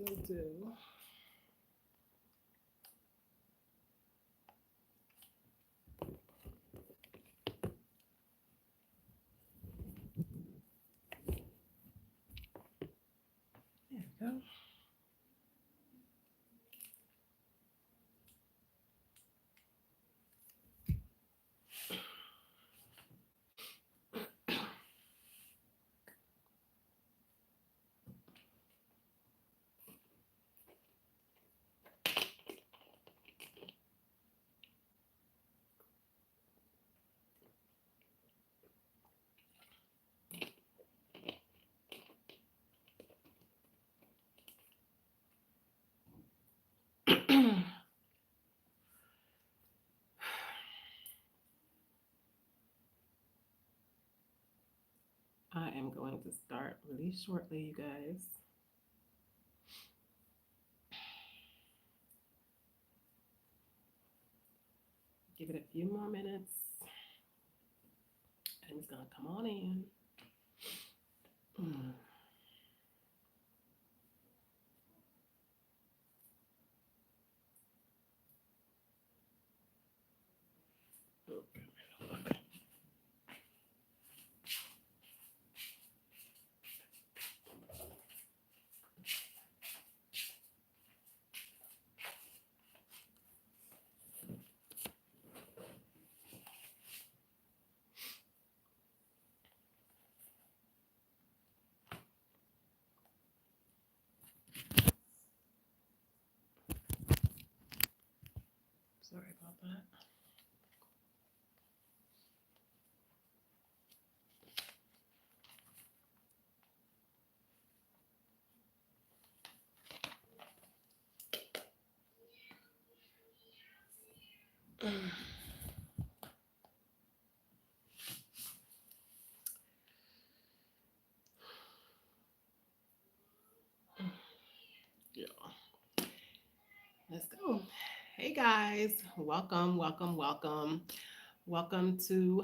gonna do. There we go. I am going to start really shortly, you guys. Give it a few more minutes, and it's gonna come on in. Mm. Okay. Sorry about that. Yeah. Let's go. Hey guys, welcome, welcome, welcome. Welcome to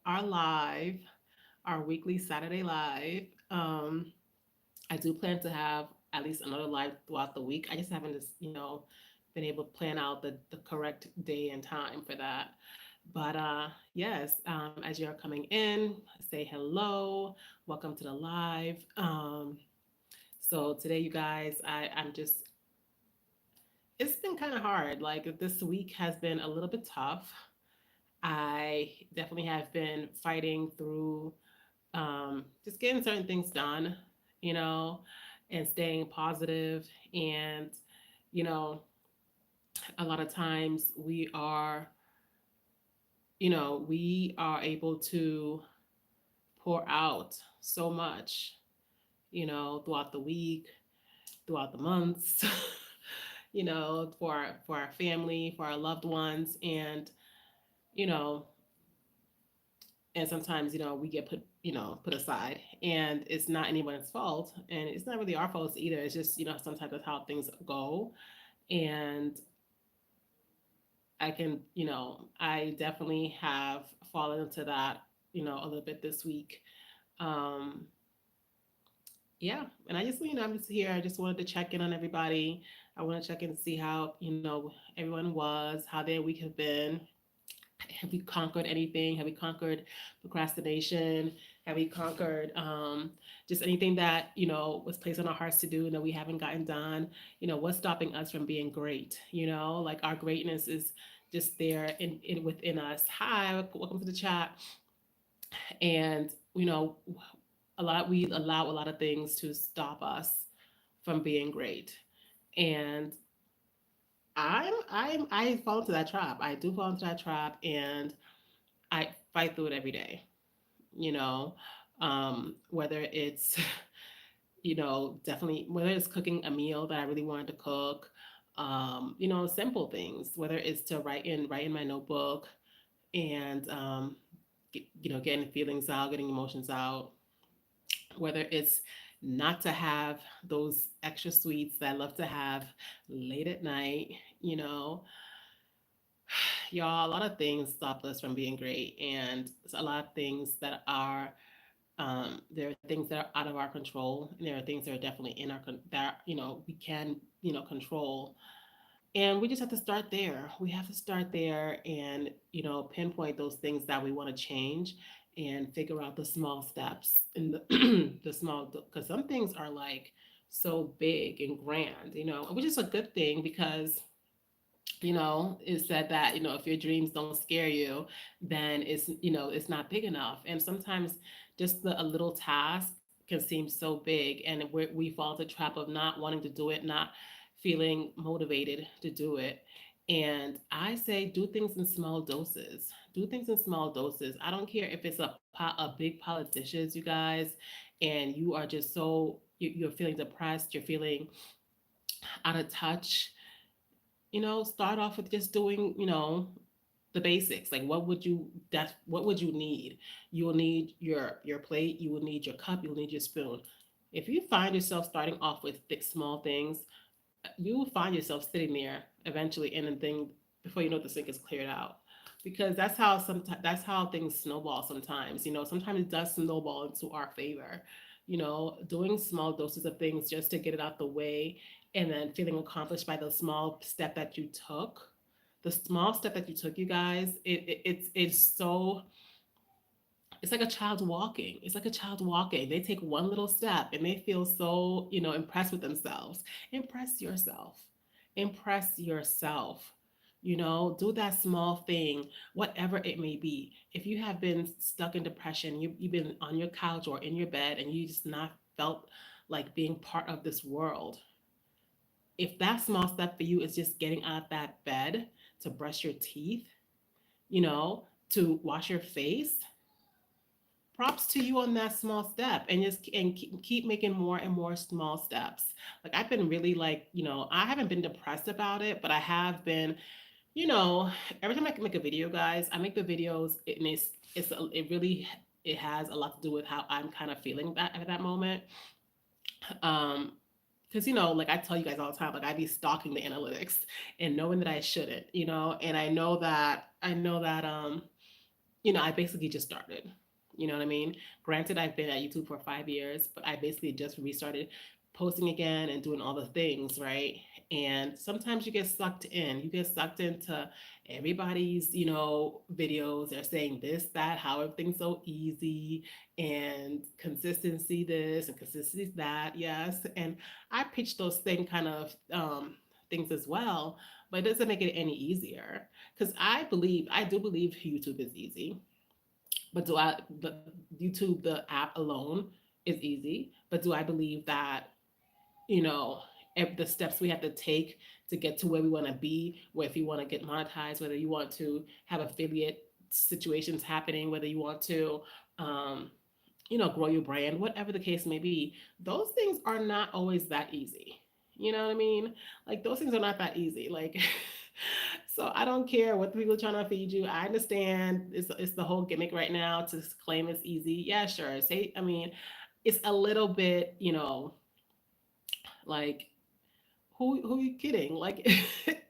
our live, our weekly Saturday live. I do plan to have at least another live throughout the week. I just haven't just, been able to plan out the correct day and time for that. But yes, as you're coming in, say hello. Welcome to the live. So today, you guys, I'm just, it's been kind of hard. Like this week has been a little bit tough. I definitely have been fighting through just getting certain things done, you know, and staying positive. And, you know, a lot of times we are able to pour out so much, throughout the week, throughout the months, for our family, for our loved ones. You know, and sometimes we get put aside, and it's not anyone's fault, and it's not really our fault either. It's just sometimes that's how things go. And I definitely have fallen into that a little bit this week. um yeah, and I'm just here. I just wanted to check in on everybody. I want to check in and see how everyone was, how their week have been. Have we conquered anything? Have we conquered procrastination? Have we conquered just anything that was placed on our hearts to do and that we haven't gotten done? What's stopping us from being great? Like our greatness is just there in within us. Hi, welcome to the chat. And we allow a lot of things to stop us from being great. And I fall into that trap. I do fall into that trap, and I fight through it every day. You know, whether it's definitely whether it's cooking a meal that I really wanted to cook, simple things. Whether it's to write in my notebook and getting feelings out, getting emotions out. Whether it's not to have those extra sweets that I love to have late at night, you know, y'all, a lot of things stop us from being great, and a lot of things that are There are things that are out of our control, and there are things that are definitely in that we can control. And we just have to start there. We have to start there and, pinpoint those things that we want to change and figure out the small steps and the small, because some things are like so big and grand, which is a good thing because it said that, if your dreams don't scare you, then it's not big enough. And sometimes just a little task can seem so big, and we fall into the trap of not wanting to do it, not feeling motivated to do it. And I say do things in small doses. Do things in small doses. I don't care if it's a big pile of dishes, you guys, and you are just you're feeling depressed, you're feeling out of touch. Start off with just doing, the basics. Like what would you need? You will need your plate, you will need your cup, you will need your spoon. If you find yourself starting off with small things, you will find yourself sitting there eventually, and then before you know it, the sink is cleared out. Because that's how things snowball sometimes. Sometimes it does snowball into our favor. Doing small doses of things just to get it out the way, and then feeling accomplished by the small step that you took. The small step that you took, you guys, it's so it's like a child walking. It's like a child walking. They take one little step and they feel so, impressed with themselves. Impress yourself. Impress yourself. Do that small thing, whatever it may be. If you have been stuck in depression, you've been on your couch or in your bed and you just not felt like being part of this world. If that small step for you is just getting out of that bed to brush your teeth, to wash your face, props to you on that small step, and just keep making more and more small steps. Like I've been really, like, I haven't been depressed about it, but I have been, you know every time I make a video, guys, I make the videos, and it really, it has a lot to do with how I'm kind of feeling that at that moment. um because, like I tell you guys all the time, like I be stalking the analytics and knowing that I shouldn't, and I basically just started. You know what I mean? Granted, I've been at YouTube for 5 years, but I basically just restarted posting again and doing all the things, right? And sometimes you get sucked in. You get sucked into everybody's, videos. They're saying this, that, how everything's so easy, and consistency this and consistency that. Yes. And I preach those same kind of things as well, but it doesn't make it any easier, because I do believe YouTube is easy. But YouTube, the app alone, is easy. But do I believe that, you know, the steps we have to take to get to where we want to be, where if you want to get monetized, whether you want to have affiliate situations happening, whether you want to, um, grow your brand, whatever the case may be, those things are not always that easy. You know what I mean? Like those things are not that easy. Like, so I don't care what the people are trying to feed you. I understand it's the whole gimmick right now to claim it's easy. Yeah, sure. I mean, it's a little bit, like, who are you kidding? Like,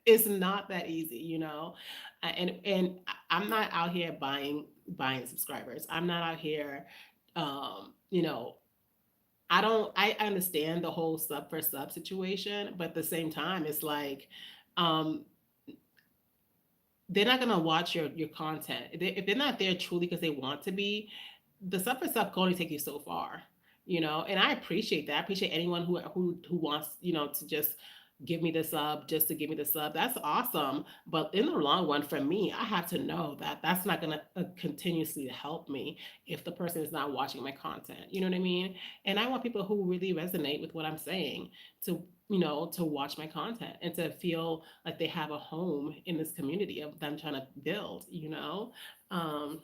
it's not that easy, and I'm not out here buying subscribers. I'm not out here, um, you know, I understand the whole sub for sub situation, but at the same time, it's like, um, they're not gonna watch your content if they're not there truly because they want to be. The sub for sub can only take you so far, and I appreciate that. I appreciate anyone who wants, to just give me the sub just to give me the sub. That's awesome. But in the long run, for me, I have to know that that's not going to continuously help me if the person is not watching my content. You know what I mean? And I want people who really resonate with what I'm saying to, to watch my content and to feel like they have a home in this community of them trying to build. Um,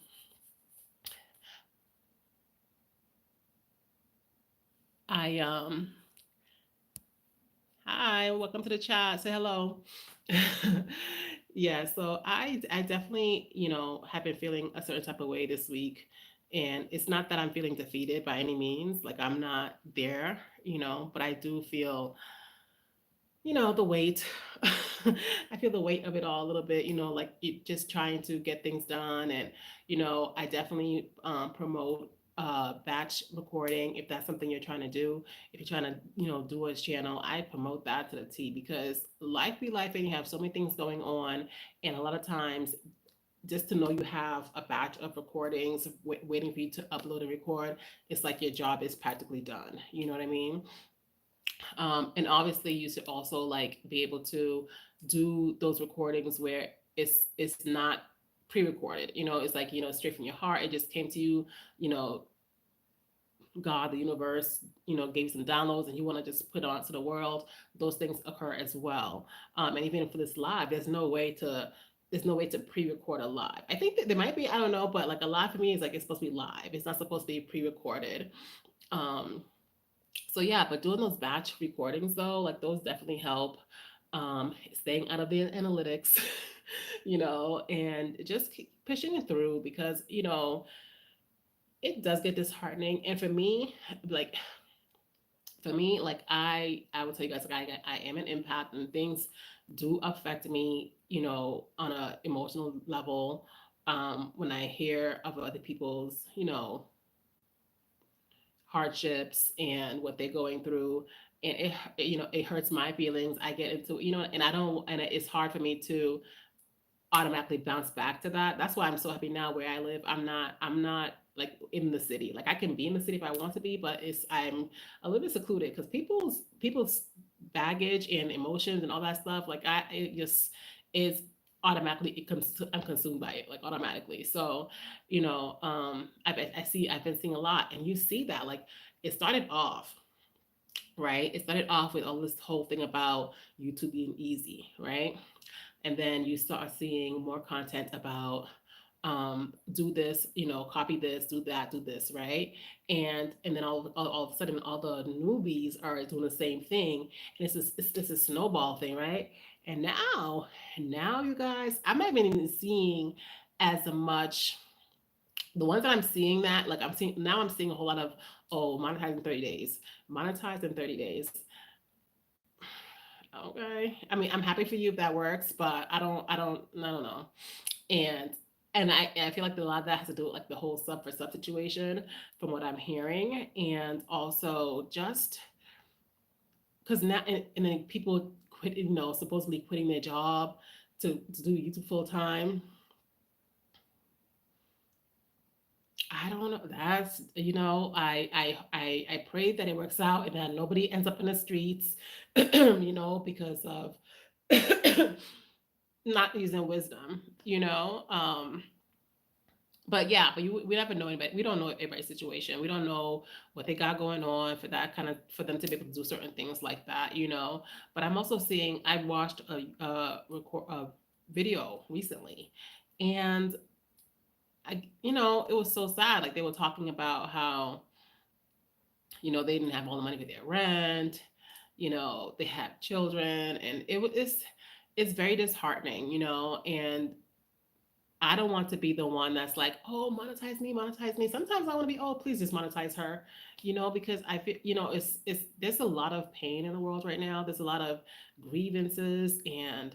I Hi, welcome to the chat. Say hello. Yeah, so I definitely, have been feeling a certain type of way this week. And it's not that I'm feeling defeated by any means. Like I'm not there, but I do feel, the weight. I feel the weight of it all a little bit, like just trying to get things done. And, I definitely promote. batch recording, if that's something you're trying to do, if you're trying to, do a channel, I promote that to the T, because life be life and you have so many things going on. And a lot of times, just to know you have a batch of recordings waiting for you to upload and record, it's like your job is practically done. You know what I mean? And obviously, you should also like be able to do those recordings where it's not pre-recorded. It's like, straight from your heart. It just came to you. You know, God, the universe, gave you some downloads, and you want to just put it onto the world. Those things occur as well. And even for this live, there's no way to pre-record a live. I think that there might be, I don't know, but like a live for me is like it's supposed to be live. It's not supposed to be pre-recorded. Um, so yeah, but doing those batch recordings though, like those definitely help. Staying out of the analytics, and just keep pushing it through, because it does get disheartening. And like like I will tell you guys, like I am an empath, and things do affect me, on a emotional level. When I hear of other people's, hardships and what they're going through, and it hurts my feelings. I get into, and I don't, and it's hard for me to automatically bounce back to that. That's why I'm so happy now where I live. I'm not like in the city. Like I can be in the city if I want to be, but I'm a little bit secluded, because people's baggage and emotions and all that stuff, like it just is automatically, I'm consumed by it, like automatically. So, I've been seeing a lot, and you see that, like, it started off right. It started off with all this whole thing about YouTube being easy, right? And then you start seeing more content about, do this, copy this, do that, do this, right? And then all of a sudden, all the newbies are doing the same thing, and it's a snowball thing, right? And now you guys, I'm not even seeing as much. The ones that I'm seeing, that like I'm seeing a whole lot of, oh, monetize in 30 days, monetize in 30 days. Okay, I mean, I'm happy for you if that works, but I don't know. and and I feel like a lot of that has to do with like the whole sub for sub situation, from what I'm hearing. And also just because now, and then people quit, supposedly quitting their job to do YouTube full time. I don't know. That's, I pray that it works out and that nobody ends up in the streets, because of not using wisdom, but yeah, but we never know anybody. We don't know everybody's situation. We don't know what they got going on for that kind of, for them to be able to do certain things like that. But I'm also seeing. I watched a video recently, and it was so sad. Like they were talking about how they didn't have all the money for their rent. They have children, and it's very disheartening. And I don't want to be the one that's like, oh, monetize me, monetize me. Sometimes I want to be, oh, please just monetize her, because I feel, it's there's a lot of pain in the world right now. There's a lot of grievances, and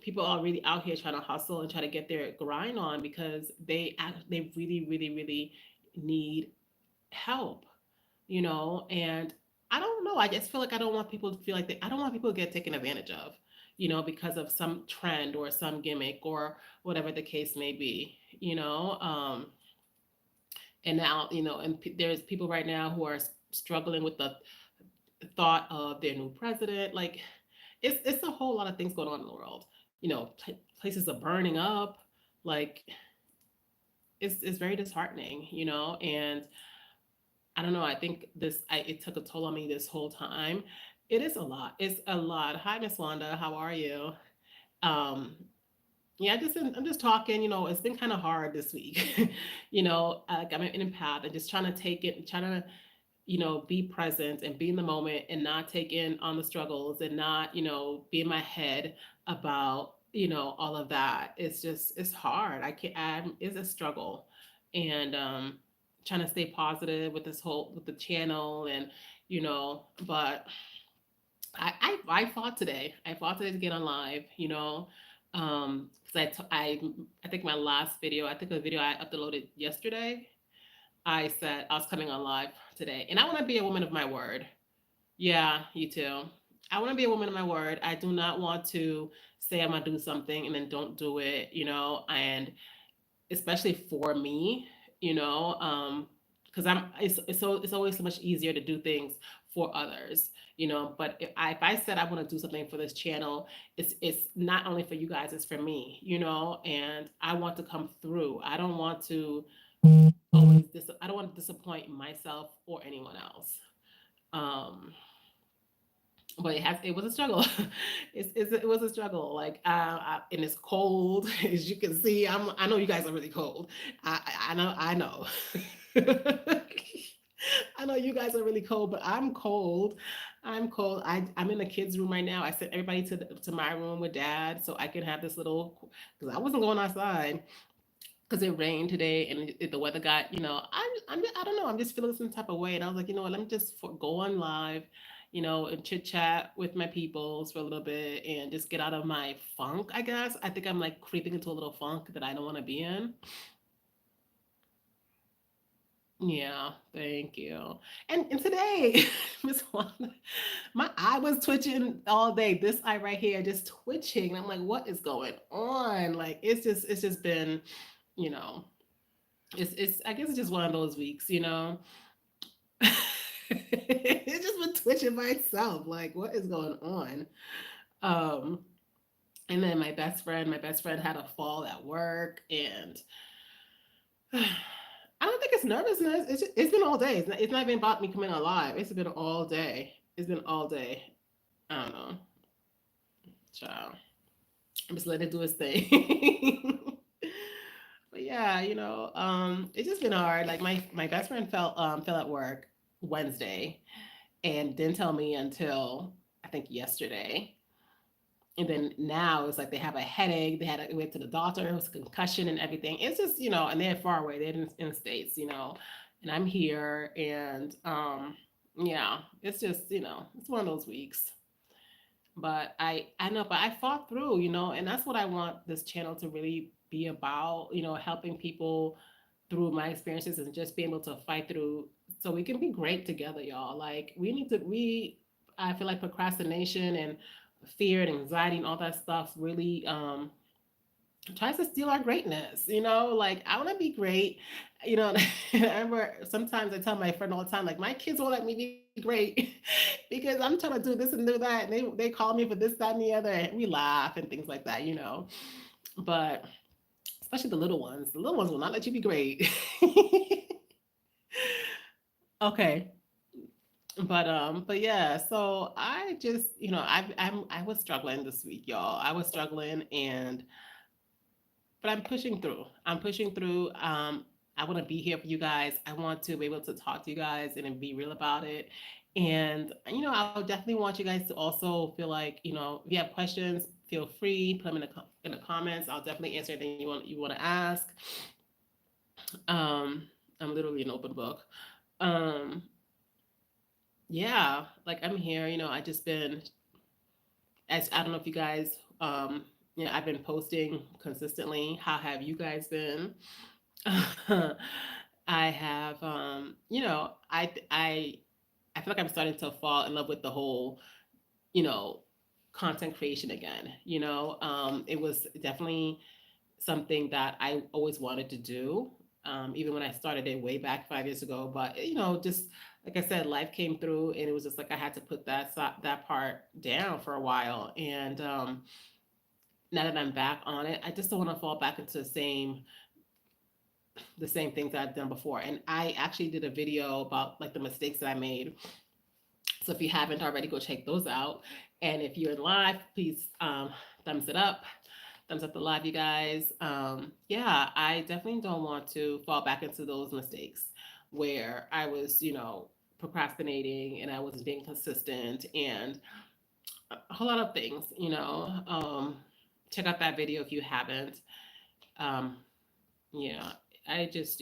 people are really out here trying to hustle and try to get their grind on, because they really, really, really need help, and I don't know. I just feel like I don't want people to feel like I don't want people to get taken advantage of, because of some trend or some gimmick or whatever the case may be, and now, and there's people right now who are struggling with the thought of their new president. Like, it's a whole lot of things going on in the world. Places are burning up. Like, it's very disheartening, and I don't know. I think it took a toll on me this whole time. It is a lot. It's a lot. Hi, Miss Wanda. How are you? Um, yeah, I'm just talking. It's been kind of hard this week. Like I'm an empath and just trying to take it, trying to be present and be in the moment, and not take in on the struggles, and not be in my head about all of that. It's hard. I can't. It's a struggle, and trying to stay positive with with the channel, and but I fought today. I fought today to get on live. Because I think my last video, I think a video I uploaded yesterday. I said I was coming on live today, and I want to be a woman of my word. Yeah, you too. I want to be a woman of my word. I do not want to say I'm gonna do something and then don't do it, and especially for me, because it's always so much easier to do things for others, But if I said I want to do something for this channel, it's not only for you guys, it's for me, and I want to come through. I don't want to disappoint myself or anyone else. Um, but it was a struggle. It was a struggle. Like and it's cold, as you can see. I know you guys are really cold. I know. I know you guys are really cold, but I'm cold. I'm cold. I'm in the kids' room right now. I sent everybody to my room with dad so I can have this little, because I wasn't going outside because it rained today and the weather got, I don't know, I'm just feeling some type of way. And I was like, you know what, let me just go on live, and chit chat with my peoples for a little bit and just get out of my funk, I guess. I think I'm like creeping into a little funk that I don't want to be in. Yeah, thank you. And today, Miss Wanda, my eye was twitching all day. This eye right here just twitching. I'm like, what is going on? Like it's just been, you know, it's I guess it's just one of those weeks, It's just been twitching by itself. Like, what is going on? Um, and then my best friend had a fall at work, and I don't think it's nervousness. It's been all day. It's not even about me coming alive. It's been all day. It's been all day. I don't know, child. I'm just letting it do its thing. But yeah, it's just been hard. Like my best friend fell at work Wednesday and didn't tell me until I think yesterday. And then now it's like they have a headache. Went to the doctor. It was a concussion and everything. It's just and they're far away. They're in the states, and I'm here, and yeah, it's just it's one of those weeks. But I know, but I fought through, and that's what I want this channel to really be about. Helping people through my experiences and just being able to fight through so we can be great together, y'all. Like we I feel like procrastination and fear and anxiety and all that stuff really tries to steal our greatness, like I want to be great, I remember sometimes I tell my friend all the time, like my kids won't let me be great because I'm trying to do this and do that, and they call me for this, that, and the other, and we laugh and things like that. But especially the little ones will not let you be great. Okay. But yeah, so I just, I was struggling this week, y'all. I was struggling, and but I'm pushing through. I'm pushing through. I want to be here for you guys. I want to be able to talk to you guys and be real about it. And I would definitely want you guys to also feel like, if you have questions, feel free, put them in the comments. I'll definitely answer anything you want to ask. Um, I'm literally an open book. Um, yeah, like I'm here. I just been, as I don't know if you guys, I've been posting consistently. How have you guys been? I have, I feel like I'm starting to fall in love with the whole, you know, content creation again. It was definitely something that I always wanted to do, even when I started it way back 5 years ago. But just like I said, life came through, and it was just like I had to put that part down for a while. And now that I'm back on it, I just don't want to fall back into the same things I've done before. And I actually did a video about like the mistakes that I made. So if you haven't already, go check those out. And if you're in live, please thumbs it up. Thumbs up the live, you guys. Yeah, I definitely don't want to fall back into those mistakes where I was, procrastinating and I wasn't being consistent and a whole lot of things. Check out that video if you haven't. Um, yeah, I just,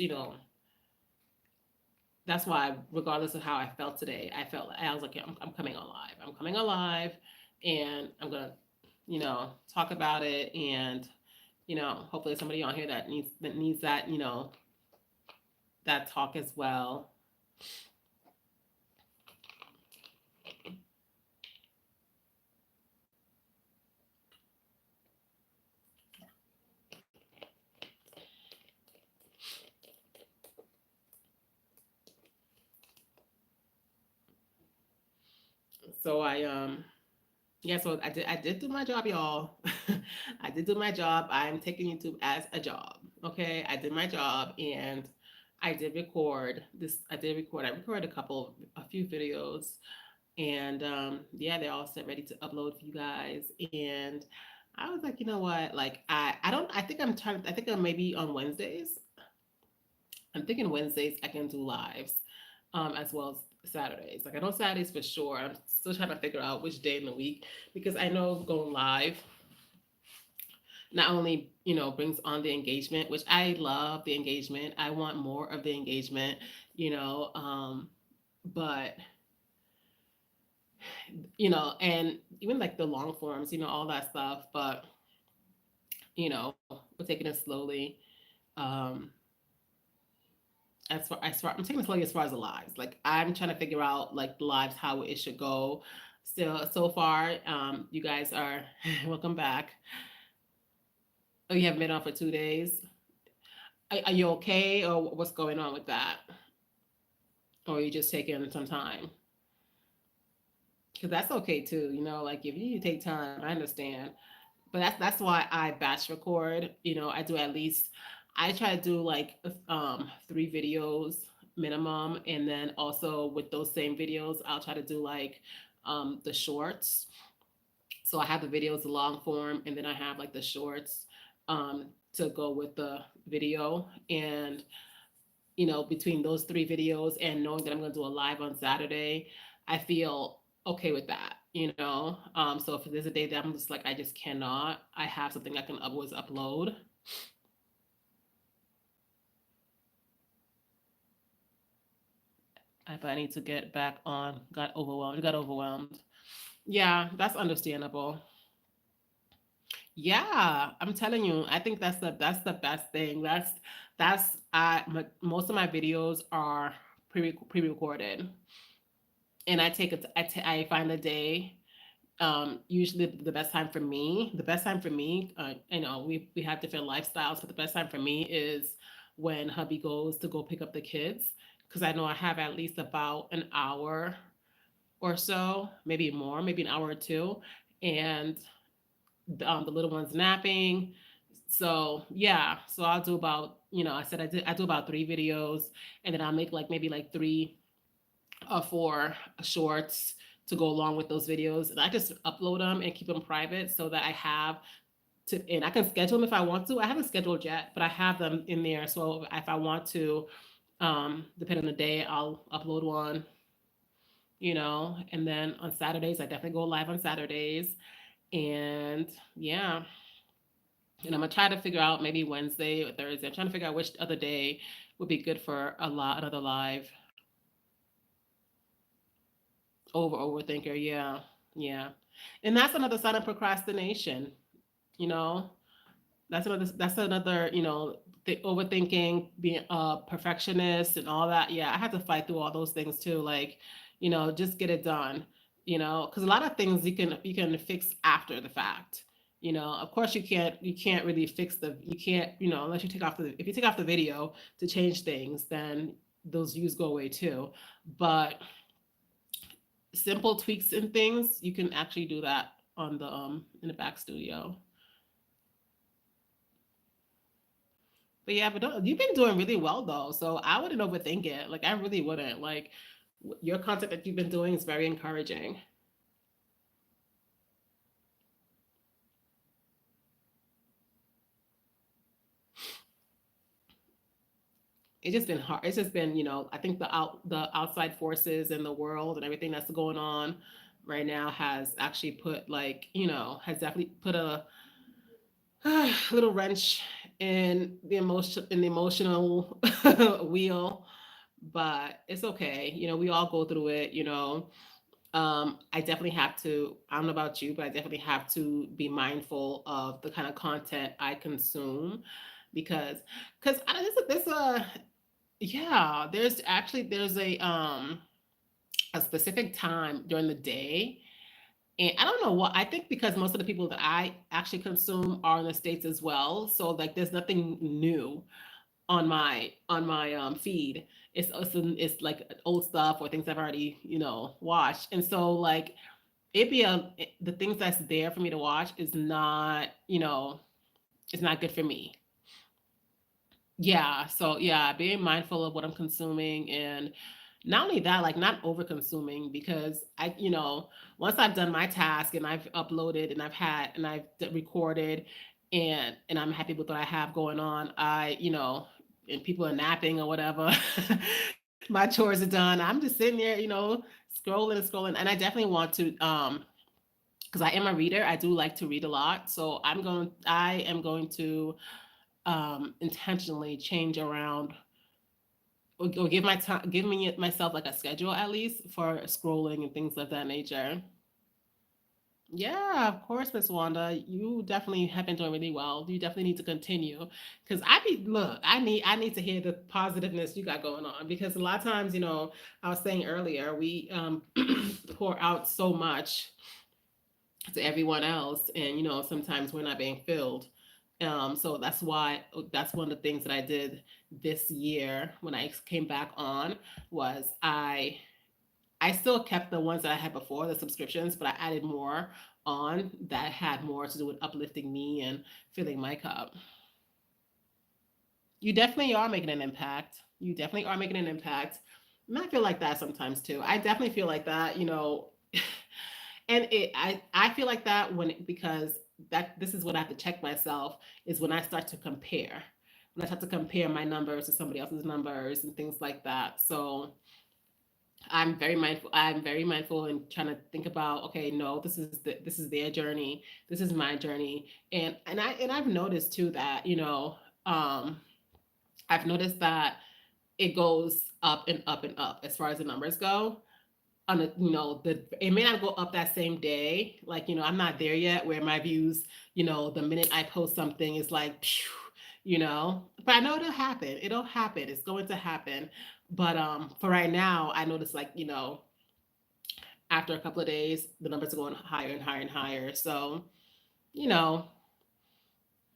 that's why, regardless of how I felt today, I was like, yeah, I'm coming alive. I'm coming alive, and I'm gonna, talk about it, and hopefully somebody on here that needs that, that talk as well. So yeah, so I did do my job, y'all. I did do my job. I'm taking YouTube as a job. Okay. I did my job and I did record this. I recorded a few videos, and yeah, they're all set ready to upload for you guys. And I was like, you know what? Like, I don't. I think I'm trying. I think I'm maybe on Wednesdays. I'm thinking Wednesdays I can do lives, as well as Saturdays. Like, I know Saturdays for sure. I'm still trying to figure out which day in the week, because I know going live not only, brings on the engagement, which I love the engagement. I want more of the engagement, you know. But and even like the long forms, all that stuff. But we're taking it slowly. Um, I'm taking it slowly as far as the lives. Like, I'm trying to figure out like the lives, how it should go. Still, so far, you guys are welcome back. Oh, you haven't been on for 2 days. Are you okay, or what's going on with that? Or are you just taking some time? Because that's okay too. Like, if you need to take time, I understand. But that's why I batch record. I do at least, I try to do like 3 videos minimum, and then also with those same videos, I'll try to do like the shorts. So I have the videos, the long form, and then I have like the shorts to go with the video. And between those 3 videos and knowing that I'm going to do a live on Saturday, I feel okay with that. So if there's a day that I'm just like, I just cannot, I have something I can always upload. If I need to get back on, got overwhelmed. Yeah, that's understandable. Yeah, I'm telling you, I think that's the best thing. Most of my videos are pre-recorded, and I find a day. Usually the best time for me, we have different lifestyles, but the best time for me is when hubby goes to go pick up the kids, because I know I have at least about an hour or so, maybe more, maybe an hour or two, and the little one's napping. So yeah, so I'll do about, I do about 3 videos, and then I'll make like maybe like 3 or 4 shorts to go along with those videos, and I just upload them and keep them private so that I have and I can schedule them if I want to. I haven't scheduled yet, but I have them in there. So if I want to, depending on the day, I'll upload one, and then on Saturdays, I definitely go live on Saturdays. And yeah, and I'm gonna try to figure out maybe Wednesday or Thursday. I'm trying to figure out which other day would be good for another live. Overthinker, yeah, yeah, and that's another sign of procrastination. You know, that's another the overthinking, being a perfectionist, and all that. Yeah, I have to fight through all those things too. Like, just get it done. Because a lot of things you can fix after the fact. Of course you can't really fix you can't, unless you take off the if you take off the video to change things, then those views go away too. But simple tweaks and things, you can actually do that on the in the back studio. But yeah, but you've been doing really well though, so I wouldn't overthink it. Like, I really wouldn't. Like, your content that you've been doing is very encouraging. It's just been hard. It's just been, I think the outside forces in the world and everything that's going on right now has actually put, like, has definitely put a little wrench in the emotional wheel. But it's okay. We all go through it. I definitely have to. I don't know about you, but I definitely have to be mindful of the kind of content I consume, because Yeah, there's a specific time during the day. And I don't know what, I think because most of the people that I actually consume are in the States as well. So like there's nothing new on my feed. It's like old stuff or things I've already, watched. And so like the things that's there for me to watch is not, it's not good for me. Yeah, so yeah, being mindful of what I'm consuming, and not only that, like not over consuming, because once I've done my task and I've uploaded and I've recorded, and I'm happy with what I have going on, and people are napping or whatever, my chores are done. I'm just sitting there, scrolling and scrolling, and I definitely want to because I am a reader. I do like to read a lot, so I am going to intentionally change around, or give me myself like a schedule at least for scrolling and things of that nature. Yeah, of course, Miss Wanda. You definitely have been doing really well. You definitely need to continue, because I need to hear the positiveness you got going on, because a lot of times, I was saying earlier, we pour out so much to everyone else, and sometimes we're not being filled. So that's one of the things that I did this year when I came back on, was I still kept the ones that I had before, the subscriptions, but I added more on that had more to do with uplifting me and filling my cup. You definitely are making an impact. You definitely are making an impact. And I feel like that sometimes too. I definitely feel like that, and I feel like that because that this is what I have to check myself, is when I start to compare. When I start to compare my numbers to somebody else's numbers and things like that. So I'm very mindful. I'm very mindful and trying to think about, okay, no, this is their journey. This is my journey. And I've noticed too that, um I've noticed that it goes up and up and up as far as the numbers go. On a, the it may not go up that same day. Like, I'm not there yet where my views, the minute I post something is like, phew, But I know it'll happen. It'll happen. It's going to happen. But for right now, I notice, like, after a couple of days, the numbers are going higher and higher and higher. So, you know,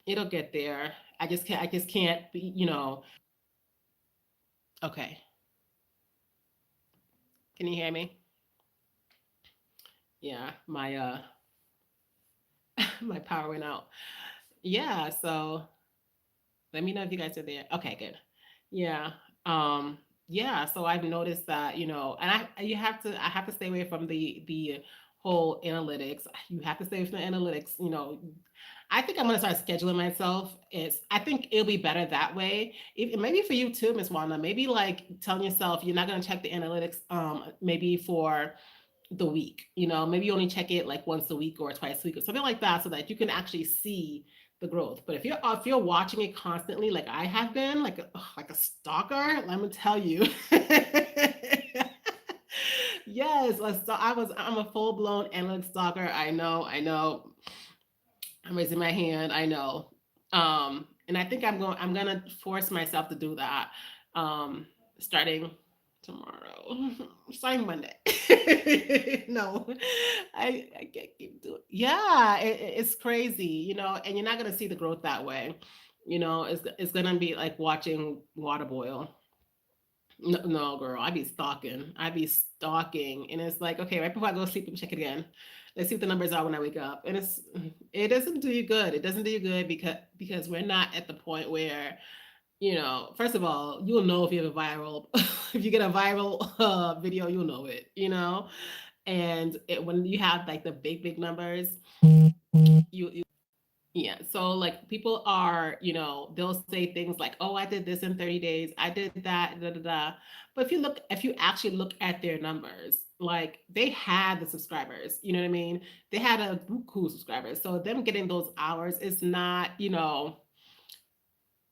it'll get there. I just can't be, okay. Can you hear me? Yeah, my my power went out. Yeah, so let me know if you guys are there. Okay, good. Yeah. Um, yeah, so I've noticed that, and I have to stay away from the whole analytics. You have to stay away from the analytics. I think I'm gonna start scheduling myself. I think it'll be better that way. Maybe for you too, Miss Wanda. Maybe like telling yourself you're not gonna check the analytics maybe for the week. Maybe you only check it like once a week or twice a week or something like that, so that you can actually see the growth. But if you're watching it constantly, like I have been, like a stalker, let me tell you. Yes, I'm a full blown analytic stalker. I know. I'm raising my hand. I know. And I think I'm gonna force myself to do that. Starting tomorrow, starting Monday. No, I can't keep doing. Yeah, it's crazy, and you're not gonna see the growth that way. It's gonna be like watching water boil. No, no, girl, I be stalking, and it's like, okay, right before I go to sleep, let me check it again. Let's see what the numbers are when I wake up, and it doesn't do you good. It doesn't do you good, because we're not at the point where, first of all, you'll know if you have a viral, if you get a viral video, you'll know it, and when you have like the big numbers, you yeah. So like people are, they'll say things like, "Oh, I did this in 30 days. I did that, da da da." But if you actually look at their numbers, like they had the subscribers, you know what I mean? They had a cool subscribers. So them getting those hours is not,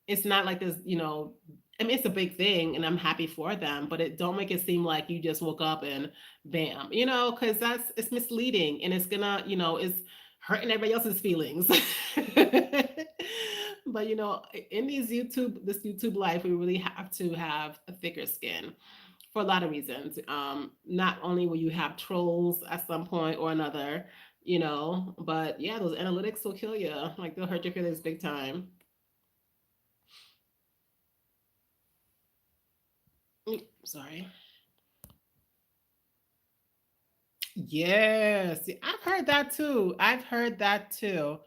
it's not like this, I mean, it's a big thing and I'm happy for them, but it don't make it seem like you just woke up and bam, because it's misleading, and it's gonna, it's hurting everybody else's feelings. But But in this YouTube life, we really have to have a thicker skin for a lot of reasons. Not only will you have trolls at some point or another, but yeah, those analytics will kill you. Like they'll hurt your feelings big time. Sorry. Yes, I've heard that too. I've heard that too.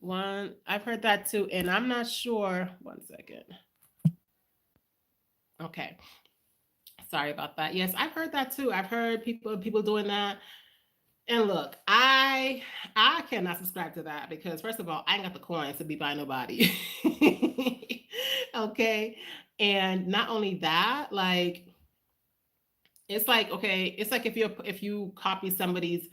I've heard that too, and I'm not sure. One second. Okay, sorry about that. Yes, I've heard that too. I've heard people doing that. And look, I cannot subscribe to that because first of all, I ain't got the coins to be by nobody. Okay, and not only that, like it's like okay, it's like if you copy somebody's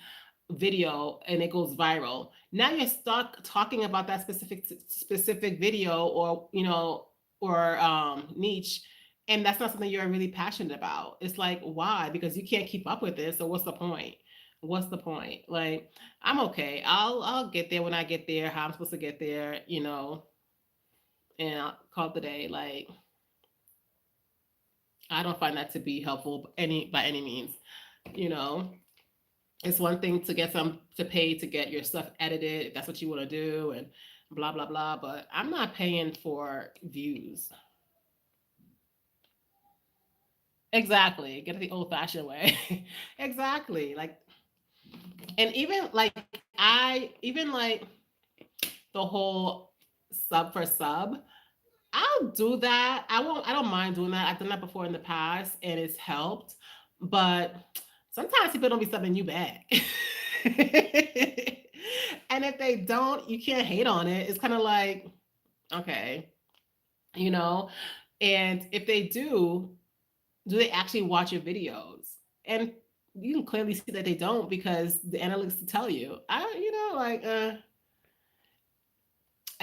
video and it goes viral. Now you're stuck talking about that specific video or or niche, and that's not something you're really passionate about. It's like why? Because you can't keep up with it. So what's the point? What's the point? Like I'm okay. I'll get there when I get there. How I'm supposed to get there, and I'll call it the day. Like I don't find that to be helpful by any means. You know, it's one thing to get some to pay to get your stuff edited if that's what you want to do and blah blah blah, but I'm not paying for views. Exactly, get it the old fashioned way. Exactly, like, and even like even like the whole sub for sub, I'll do that. I don't mind doing that. I've done that before in the past and it's helped, but sometimes people don't be subbing you back. And if they don't, you can't hate on it. It's kind of like, okay, you know, and if they do they actually watch your videos? And you can clearly see that they don't because the analytics tell you. I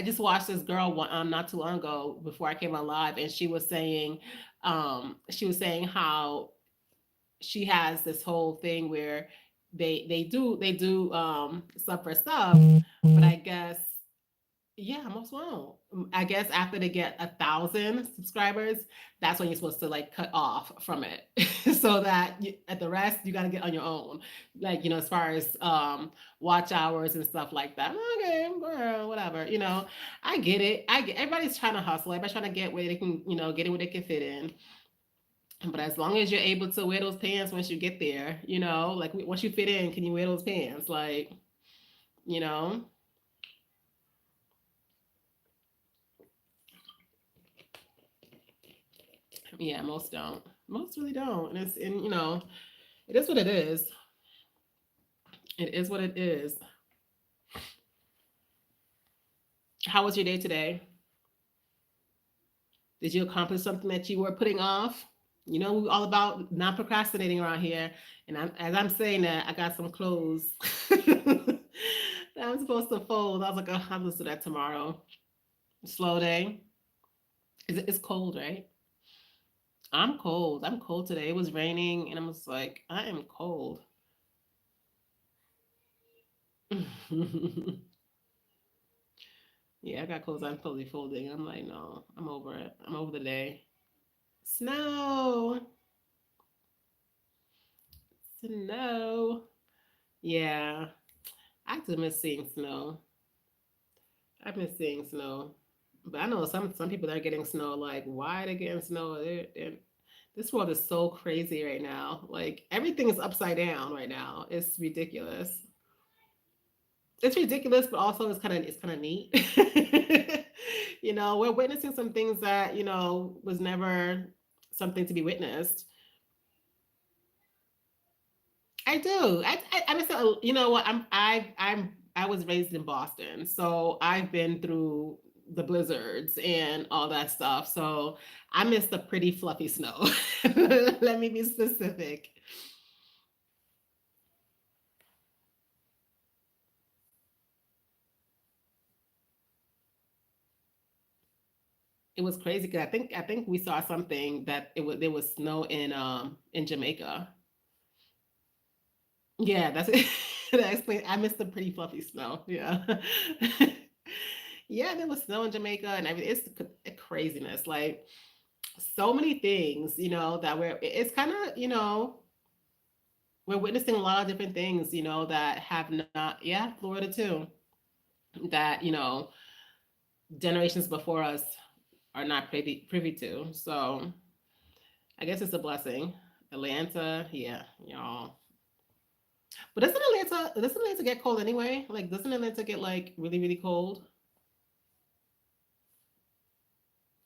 just watched this girl not too long ago before I came on live, and she was saying how she has this whole thing where they do sub for sub, but I guess yeah, most won't. I guess after they get 1,000 subscribers, that's when you're supposed to like cut off from it, so that at the rest you got to get on your own. Like as far as watch hours and stuff like that. Okay, well, whatever. I get it. I get everybody's trying to hustle. Everybody's trying to get where they can, get it where they can fit in. But as long as you're able to wear those pants once you get there, like once you fit in, can you wear those pants? Like, you know, yeah, most don't. Most really don't. And it is what it is. It is what it is. How was your day today? Did you accomplish something that you were putting off? We're all about not procrastinating around here. And as I'm saying that, I got some clothes that I'm supposed to fold. I was like, oh, I'll just do that tomorrow. Slow day. It's cold, right? I'm cold. I'm cold today. It was raining, and I'm just like, I am cold. Yeah, I got clothes I'm totally folding. I'm like, no, I'm over it. I'm over the day. Snow. Snow. Yeah, I do miss seeing snow. I miss seeing snow. But I know some people that are getting snow. Like, why are they getting snow? This world is so crazy right now. Like everything is upside down right now. It's ridiculous. It's ridiculous, but also it's kind of neat. We're witnessing some things that was never something to be witnessed. I do. I just you know what I was raised in Boston, so I've been through the blizzards and all that stuff. So I miss the pretty fluffy snow. Let me be specific. It was crazy because I think we saw something that there was snow in Jamaica. Yeah, that's it. That explains. I miss the pretty fluffy snow. Yeah. Yeah, there was snow in Jamaica and everything. It's craziness. Like so many things, that it's kind of, we're witnessing a lot of different things, that have not, yeah, Florida too, that, generations before us are not privy to. So I guess it's a blessing. Atlanta, yeah, y'all. But doesn't Atlanta get cold anyway? Like, doesn't Atlanta get like really, really cold?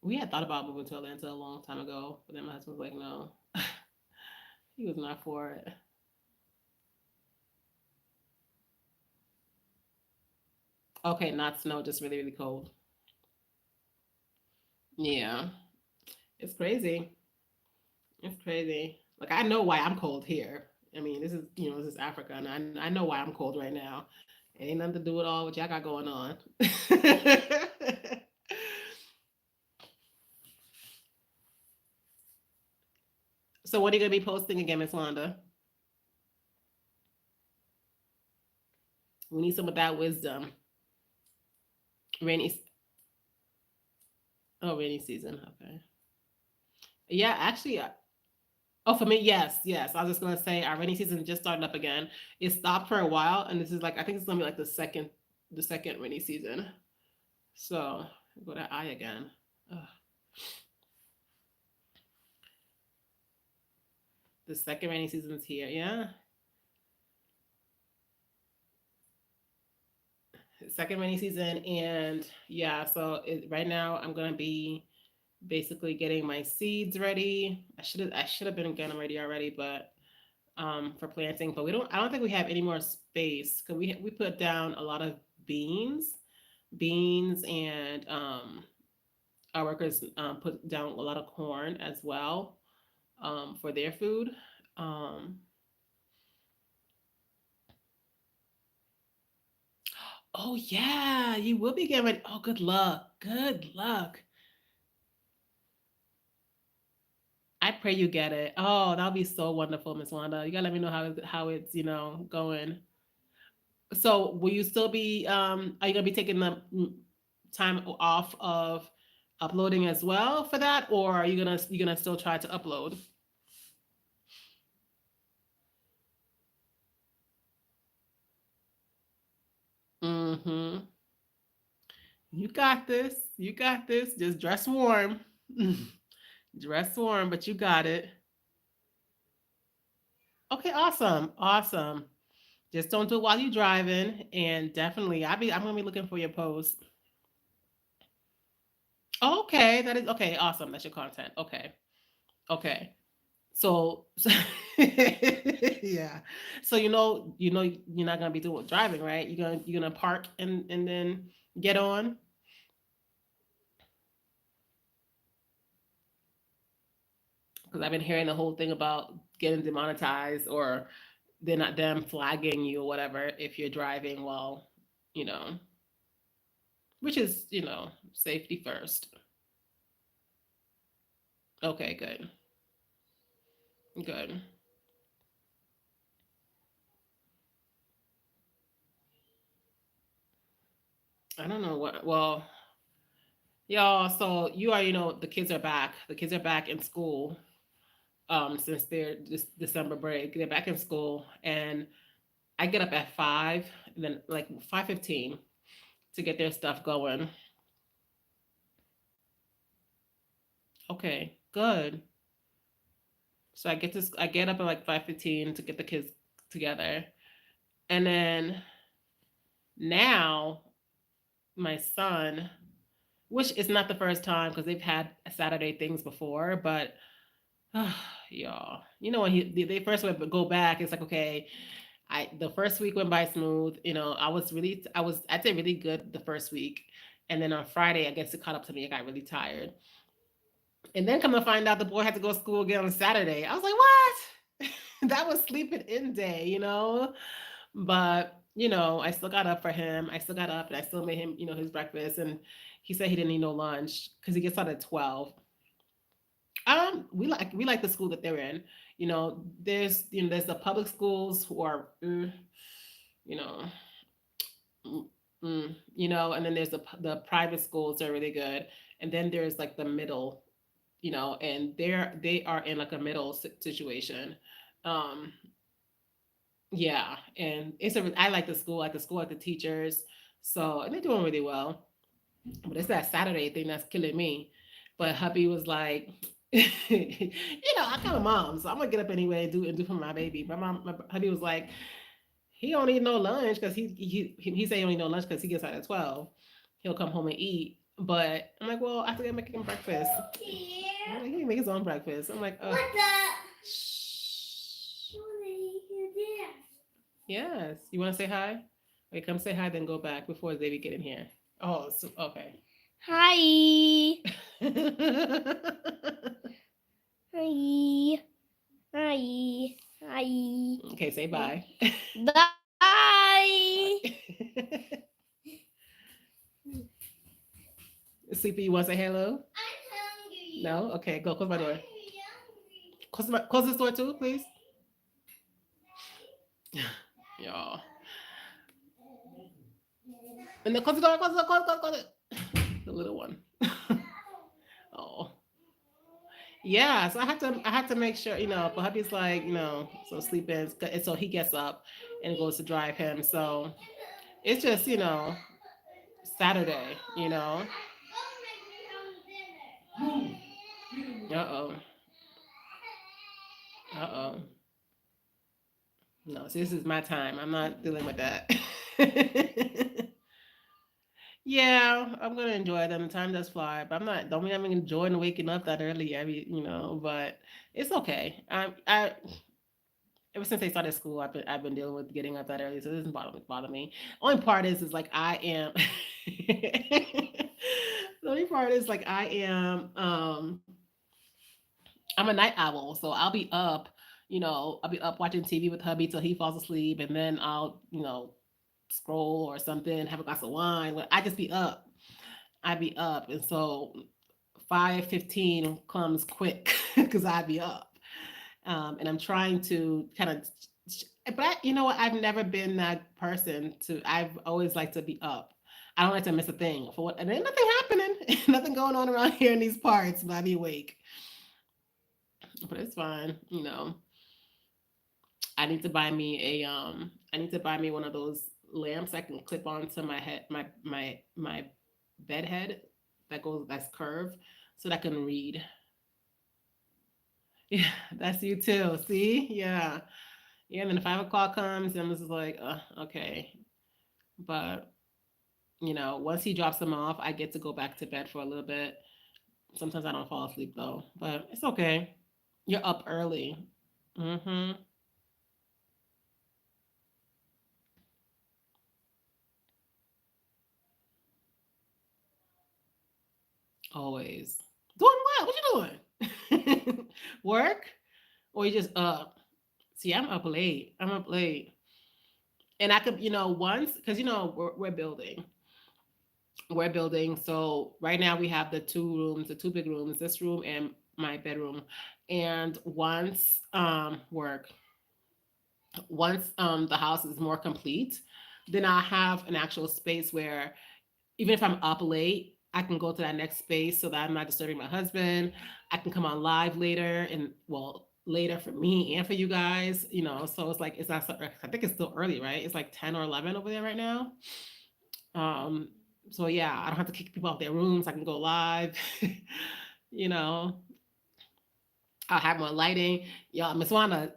We had thought about moving to Atlanta a long time ago, but then my husband was like, no, he was not for it. Okay, not snow, just really, really cold. Yeah, it's crazy. It's crazy. Like I know why I'm cold here. I mean, this is Africa, and I know why I'm cold right now. It ain't nothing to do with all what y'all got going on. So what are you gonna be posting again, Miss Wanda? We need some of that wisdom. Rainy. Oh, rainy season. Okay. Yeah, actually. Oh, for me, yes, yes. I was just gonna say our rainy season just started up again. It stopped for a while, and this is like I think it's gonna be like the second rainy season. So go to I again. Ugh. The second rainy season's here. Yeah, second rainy season, and yeah. So right now I'm gonna be basically getting my seeds ready. I should have been getting them ready already, but for planting. But I don't think we have any more space because we put down a lot of beans, and our workers put down a lot of corn as well for their food. Um, oh yeah, you will be getting ready. Oh, good luck. Good luck. I pray you get it. Oh, that'll be so wonderful, Miss Wanda. You gotta let me know how it's going. So, will you still be? Are you gonna be taking the time off of uploading as well for that, or are you gonna still try to upload? Mm-hmm. You got this. You got this. Just dress warm. Dress warm, but you got it. Okay, awesome, awesome. Just don't do it while you're driving, and definitely, I'm gonna be looking for your post. Okay, that is okay. Awesome. That's your content. Okay, okay. So, yeah. So you're not gonna be doing driving, right? You're gonna park and then get on because I've been hearing the whole thing about getting demonetized or they're not them flagging you or whatever if you're driving while you know, which is safety first. Okay, good, good. I don't know what. Well, y'all. So you already know the kids are back. The kids are back in school. Since their December break, they're back in school, and I get up at 5, and then like 5:15 to get their stuff going. Okay, good. So I get up at like 5:15 to get the kids together, and then now my son, which is not the first time because they've had Saturday things before, but y'all, when they first went go back, it's like okay, the first week went by smooth. I did really good the first week, and then on Friday, I guess it caught up to me. I got really tired, and then come to find out the boy had to go to school again on Saturday. I was like, what? That was sleeping in day. But I still got up for him. I still got up and I still made him his breakfast, and he said he didn't need no lunch because he gets out at 12. We like the school that they're in. There's the public schools who are you know And then there's the private schools that are really good, and then there's like the middle, and they are in like a middle situation. Um, yeah, and I like the school, like the teachers, so and they're doing really well. But it's that Saturday thing that's killing me. But hubby was like, I got a mom, so I'm gonna get up anyway and do for my baby. My hubby was like, he don't need no lunch because he say he don't need no lunch because he gets out at 12. He'll come home and eat. But I'm like, well, I have to go make him breakfast. I'm like, he can make his own breakfast. I'm like, what the? Shh. Yes. You want to say hi? Okay, come say hi, then go back before Xavier get in here. Oh, so, okay. Hi. Hi. Hi. Hi. Okay, say bye. Bye. Sleepy, you want to say hello? No? Okay, go. Close my door. Close this door too, please. Y'all. And then close the door, close it. The little one. Oh. Yeah, so I had to make sure, but hubby's like, so sleep in, and so he gets up and goes to drive him. So it's just, Saturday, Uh-oh. Uh-oh. No, so this is my time. I'm not dealing with that. Yeah, I'm gonna enjoy it, and the time does fly. But I'm not. Don't mean I'm enjoying waking up that early. I mean, but it's okay. I ever since they started school, I've been dealing with getting up that early, so it doesn't bother me. Only part is like I am. The only part is like I am. I'm a night owl, so I'll be up. I'll be up watching TV with hubby till he falls asleep, and then I'll scroll or something, have a glass of wine. I just be up. I be up, and so 5:15 comes quick because I be up, and I'm trying to kind of. But you know what? I've never been that person to. I've always liked to be up. I don't like to miss a thing for what, and ain't nothing happening, nothing going on around here in these parts. But I be awake, but it's fine. I need to buy me one of those lamps I can clip onto my head, my bed head that's curved, so that I can read. Yeah, that's you too. See? Yeah. Yeah, and then 5 o'clock comes and this is like, okay. But once he drops them off, I get to go back to bed for a little bit. Sometimes I don't fall asleep though, but it's okay. You're up early. Mm-hmm. Always. Doing what? What you doing? Work? Or you just up? See, I'm up late. I'm up late. And I could, once, because, we're building. We're building. So right now we have the two rooms, the two big rooms, this room and my bedroom. And once the house is more complete, then I'll have an actual space where even if I'm up late, I can go to that next space so that I'm not disturbing my husband. I can come on live later and well, later for me and for you guys, So it's like it's not. I think it's still early, right? It's like 10 or 11 over there right now. Um, so yeah, I don't have to kick people out their rooms. I can go live. you know, I'll have more lighting. Y'all, Miss Wanda.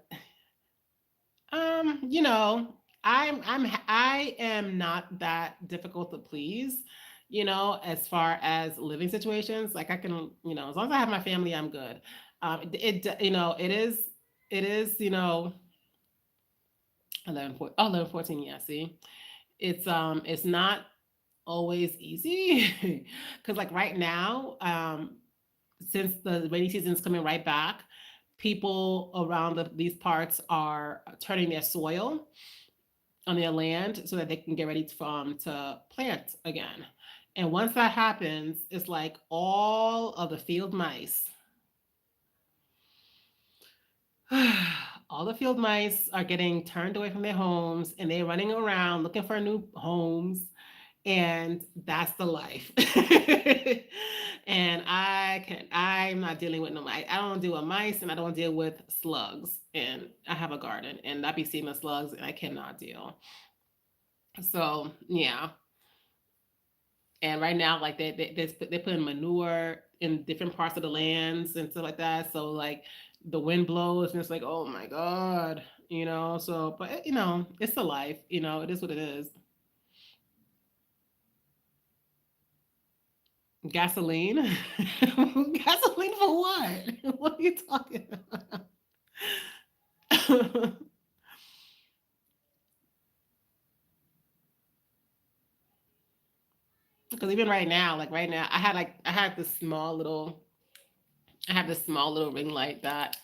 Um, you know, I am not that difficult to please, as far as living situations. Like I can, as long as I have my family, I'm good. It is 11, 14, oh, 11, 14, yeah, see. It's not always easy because like right now, since the rainy season's coming right back, people around these parts are turning their soil on their land so that they can get ready to plant again. And once that happens, it's like all of the field mice, all the field mice are getting turned away from their homes and they're running around looking for new homes. And that's the life. And I'm not dealing with no mice. I don't deal with mice and I don't deal with slugs. And I have a garden and I be seeing the slugs and I cannot deal. So yeah. And right now, like they put in manure in different parts of the lands and stuff like that. So like the wind blows and it's like, oh my God, So, but it's the life, it is what it is. Gasoline? Gasoline for what? What are you talking about? Because even right now, like right now, I had this small little I have this small little ring light that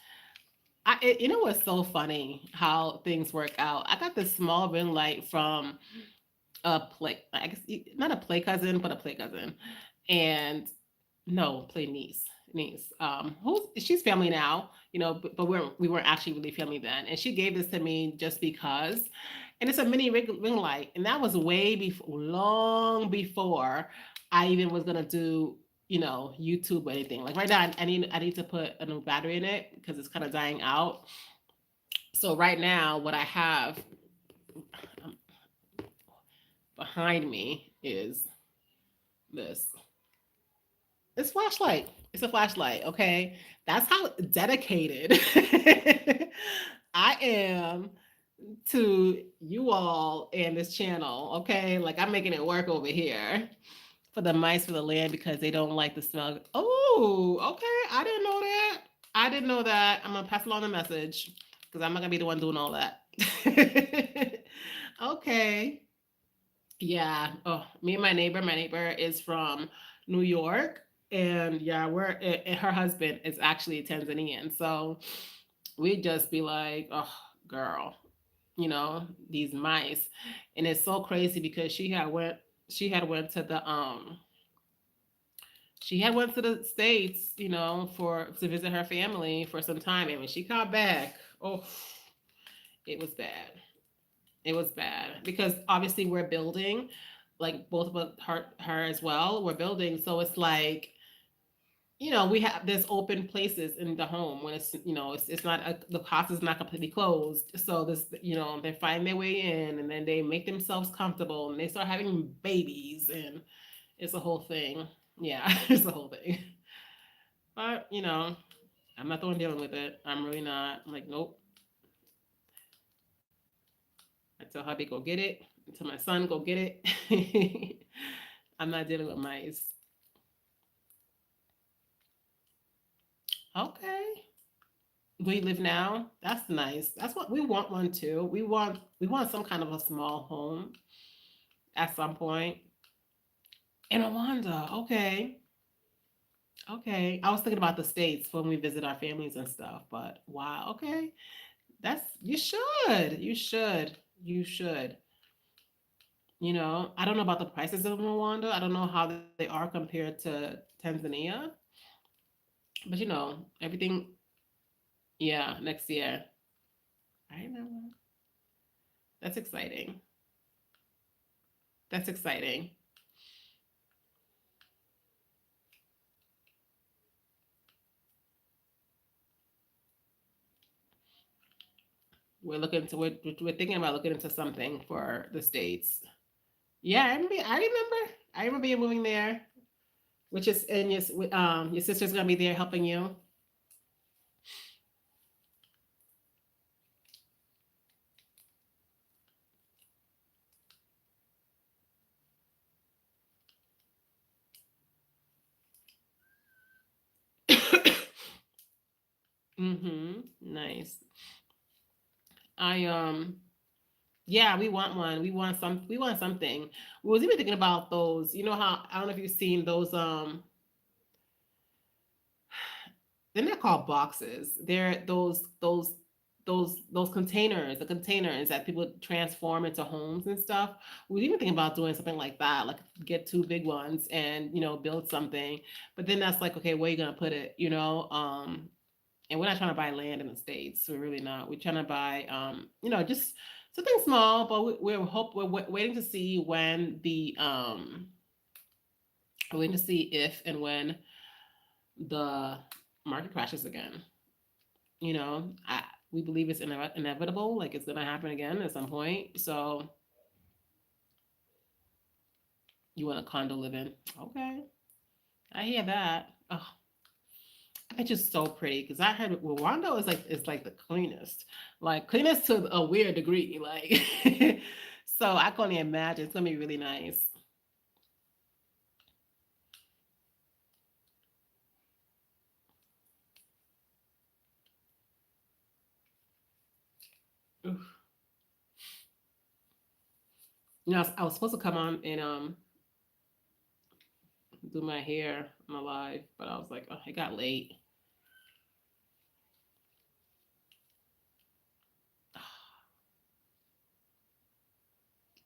you know what's so funny how things work out. I got this small ring light from a play, I guess not a play cousin, but a play cousin, and no, play niece. Who's she's family now, but we weren't actually really family then. And she gave this to me just because, and it's a mini ring light, and that was way before, long before I even was gonna do YouTube or anything. Like right now, I need to put a new battery in it because it's kind of dying out. So right now, what I have um, behind me is this. It's flashlight. It's a flashlight. Okay, that's how dedicated I am to you all and this channel. Okay, like I'm making it work over here for the mice for the land because they don't like the smell. Oh, okay. I didn't know that. I didn't know that. I'm gonna pass along the message because I'm not gonna be the one doing all that. Okay. Yeah. Oh, me and my neighbor. My neighbor is from New York, and yeah, and her husband is actually Tanzanian. So we'd just be like, "Oh, girl, these mice," and it's so crazy because she had went to the she had went to the states, for to visit her family for some time, and when she got back, oh, it was bad. It was bad because obviously we're building, like both of us, her as well. We're building, so it's like we have there's open places in the home when it's not the house is not completely closed. So this they find their way in and then they make themselves comfortable and they start having babies and it's a whole thing. Yeah, it's a whole thing. But I'm not the one dealing with it. I'm really not. I'm like, nope. I tell hubby go get it. I tell my son go get it. I'm not dealing with mice. Okay. Where you live now? That's nice. That's what we want one too. We want some kind of a small home at some point. In Rwanda. Okay. Okay. I was thinking about the States when we visit our families and stuff, but wow, okay. That's you should. You should. You should. I don't know about the prices of Rwanda. I don't know how they are compared to Tanzania. But everything, yeah, next year. I know. That's exciting. That's exciting. We're thinking about looking into something for the States. Yeah, I remember you moving there, which is and your sister's gonna be there helping you. Mm-hmm. Nice. I Yeah, we want one. We want something. We was even thinking about those. You know how I don't know if you've seen those they're not called boxes. They're those containers, the containers that people transform into homes and stuff. We was even thinking about doing something like that, like get two big ones and build something. But then that's like, okay, where are you gonna put it? And we're not trying to buy land in the States. We're really not. We're trying to buy just something small, but we're waiting to see when we're waiting to see if and when the market crashes again. We believe it's inevitable, like it's gonna happen again at some point. So you want a condo living? Okay, I hear that. Oh, I bet you're so pretty because I heard Rwanda is like the cleanest, like cleanest to a weird degree, like. So I can only imagine it's gonna be really nice. Oof. I was supposed to come on and do my hair on a live, but I was like, oh, it got late.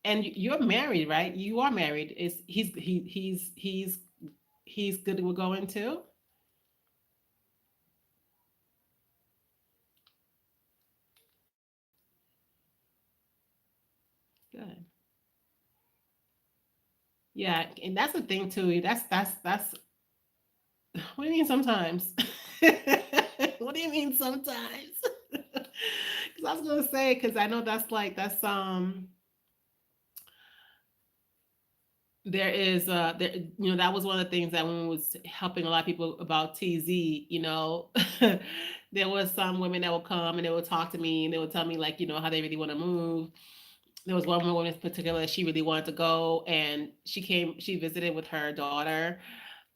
And you're married, right? You are married. Is he's good with going too? Good. Yeah, and that's the thing too. That's what do you mean sometimes? What do you mean sometimes? Because I was gonna say, because I know that's there is there that was one of the things that when we was helping a lot of people about TZ, there was some women that would come and they would talk to me and they would tell me like how they really want to move. There was one woman in particular, she really wanted to go, and she visited with her daughter,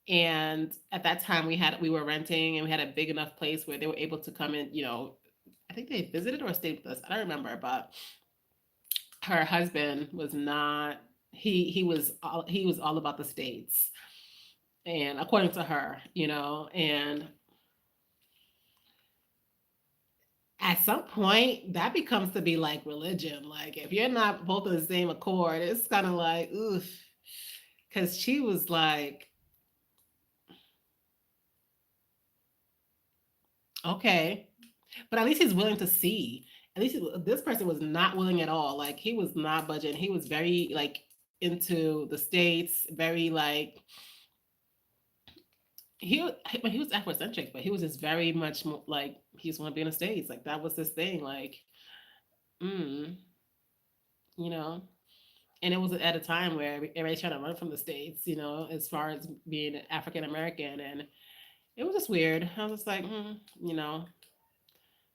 and at that time we were renting and we had a big enough place where they were able to come in. I think they visited or stayed with us, I don't remember, but her husband was not. He was all about the states, and according to her, and at some point that becomes to be like religion. Like if you're not both in the same accord, it's kind of like oof. Because she was like, okay, but at least he's willing to see. At least this person was not willing at all. Like he was not budging. He was very like into the states, very like he was Afrocentric, but he was just very much more, like he just want to be in the states. Like that was his thing. Like, mm, you know. And it was at a time where everybody's trying to run from the states. As far as being African American, and it was just weird. I was just like,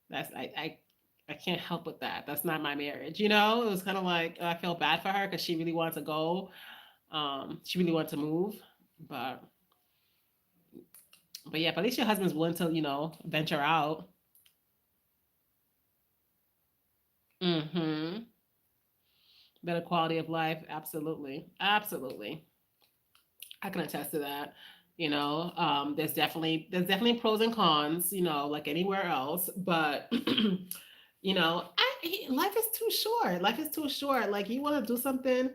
that's I can't help with that. That's not my marriage. It was kind of like I felt bad for her because she really wanted to go. She really wanted to move, but yeah. But at least your husband's willing to venture out. Mm-hmm. Better quality of life. Absolutely. Absolutely. I can attest to that. There's definitely pros and cons, like anywhere else. But life is too short. Life is too short. Like you want to do something,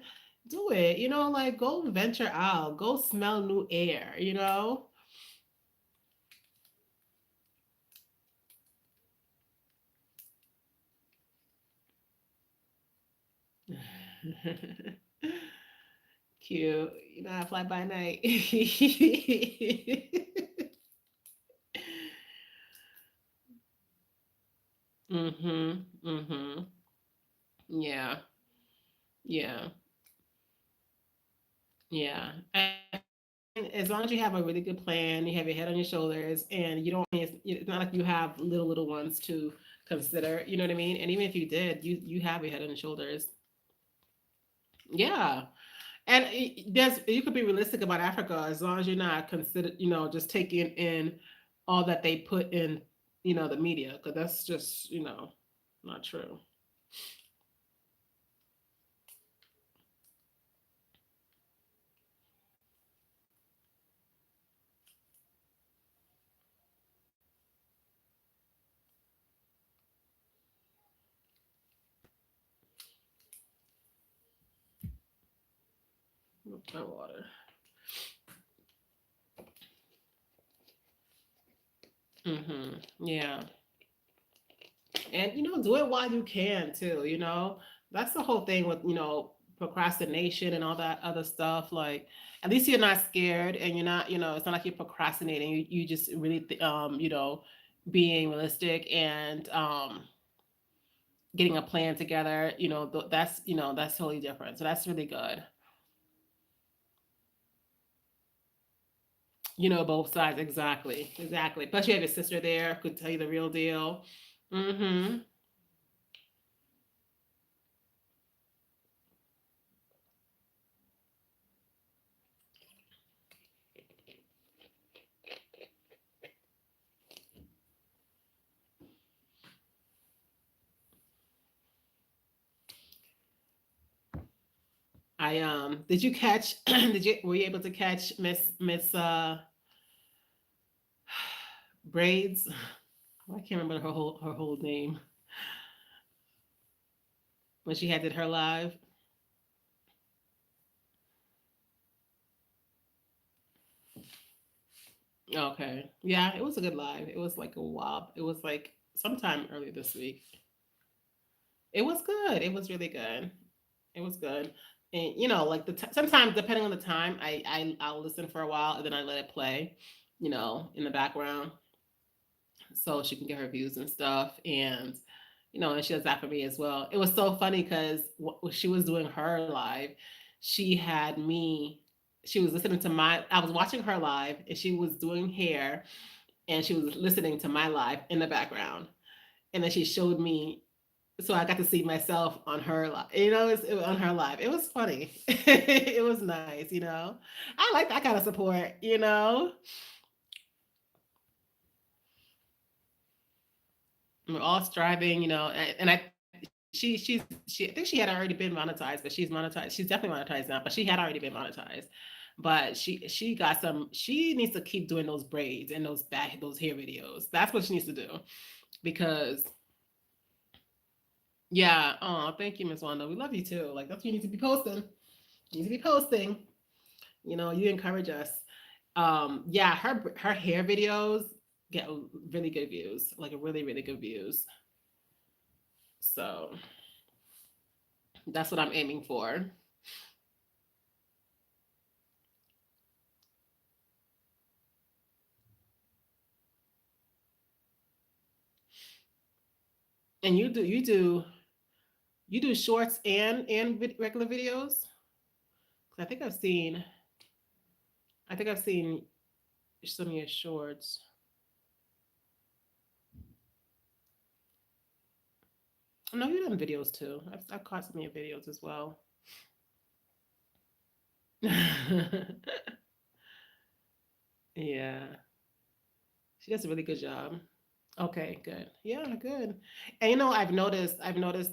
do it. Like go venture out, go smell new air. Cute. I fly by night. Mhm. Mhm. Yeah. Yeah. Yeah. As long as you have a really good plan, you have your head on your shoulders, and you don't. It's not like you have little ones to consider. You know what I mean? And even if you did, you have your head on your shoulders. Yeah. And there's you could be realistic about Africa as long as you're not consider just taking in all that they put in the media, because that's just not true. My water. Yeah. And do it while you can too. That's the whole thing with, procrastination and all that other stuff. Like, at least you're not scared, and you're not, it's not like you're procrastinating. You just really, being realistic and getting a plan together. That's totally different. So that's really good. Both sides, exactly, exactly. Plus, you have your sister there who could tell you the real deal. Mm-hmm. Did you catch? Were you able to catch Miss Braids? I can't remember her whole name when she had did her live. Okay, yeah, it was a good live. It was like a while. It was like sometime early this week. It was good. It was really good. It was good. And like sometimes depending on the time, I'll listen for a while and then I let it play, in the background, so she can get her views and stuff. And and she does that for me as well. It was so funny because when she was doing her live, she had me. She was listening to my. I was watching her live, and she was doing hair, and she was listening to my live in the background. And then she showed me, so I got to see myself on her live. It was on her live. It was funny. It was nice. I like that kind of support. We're all striving. And I think she had already been monetized, but she's monetized. She's definitely monetized now, but she had already been monetized. But she got some. She needs to keep doing those braids and those hair videos. That's what she needs to do because yeah. Oh, thank you, Miss Wanda. We love you too. Like that's what you need to be posting. You need to be posting. You encourage us. Yeah, her hair videos get really good views, like a really really good views. So that's what I'm aiming for. And you do shorts and regular videos. 'Cause I think I've seen some of your shorts. No, you've done videos too. I've caught some of your videos as well. Yeah, she does a really good job. Okay, good. Yeah, good. And I've noticed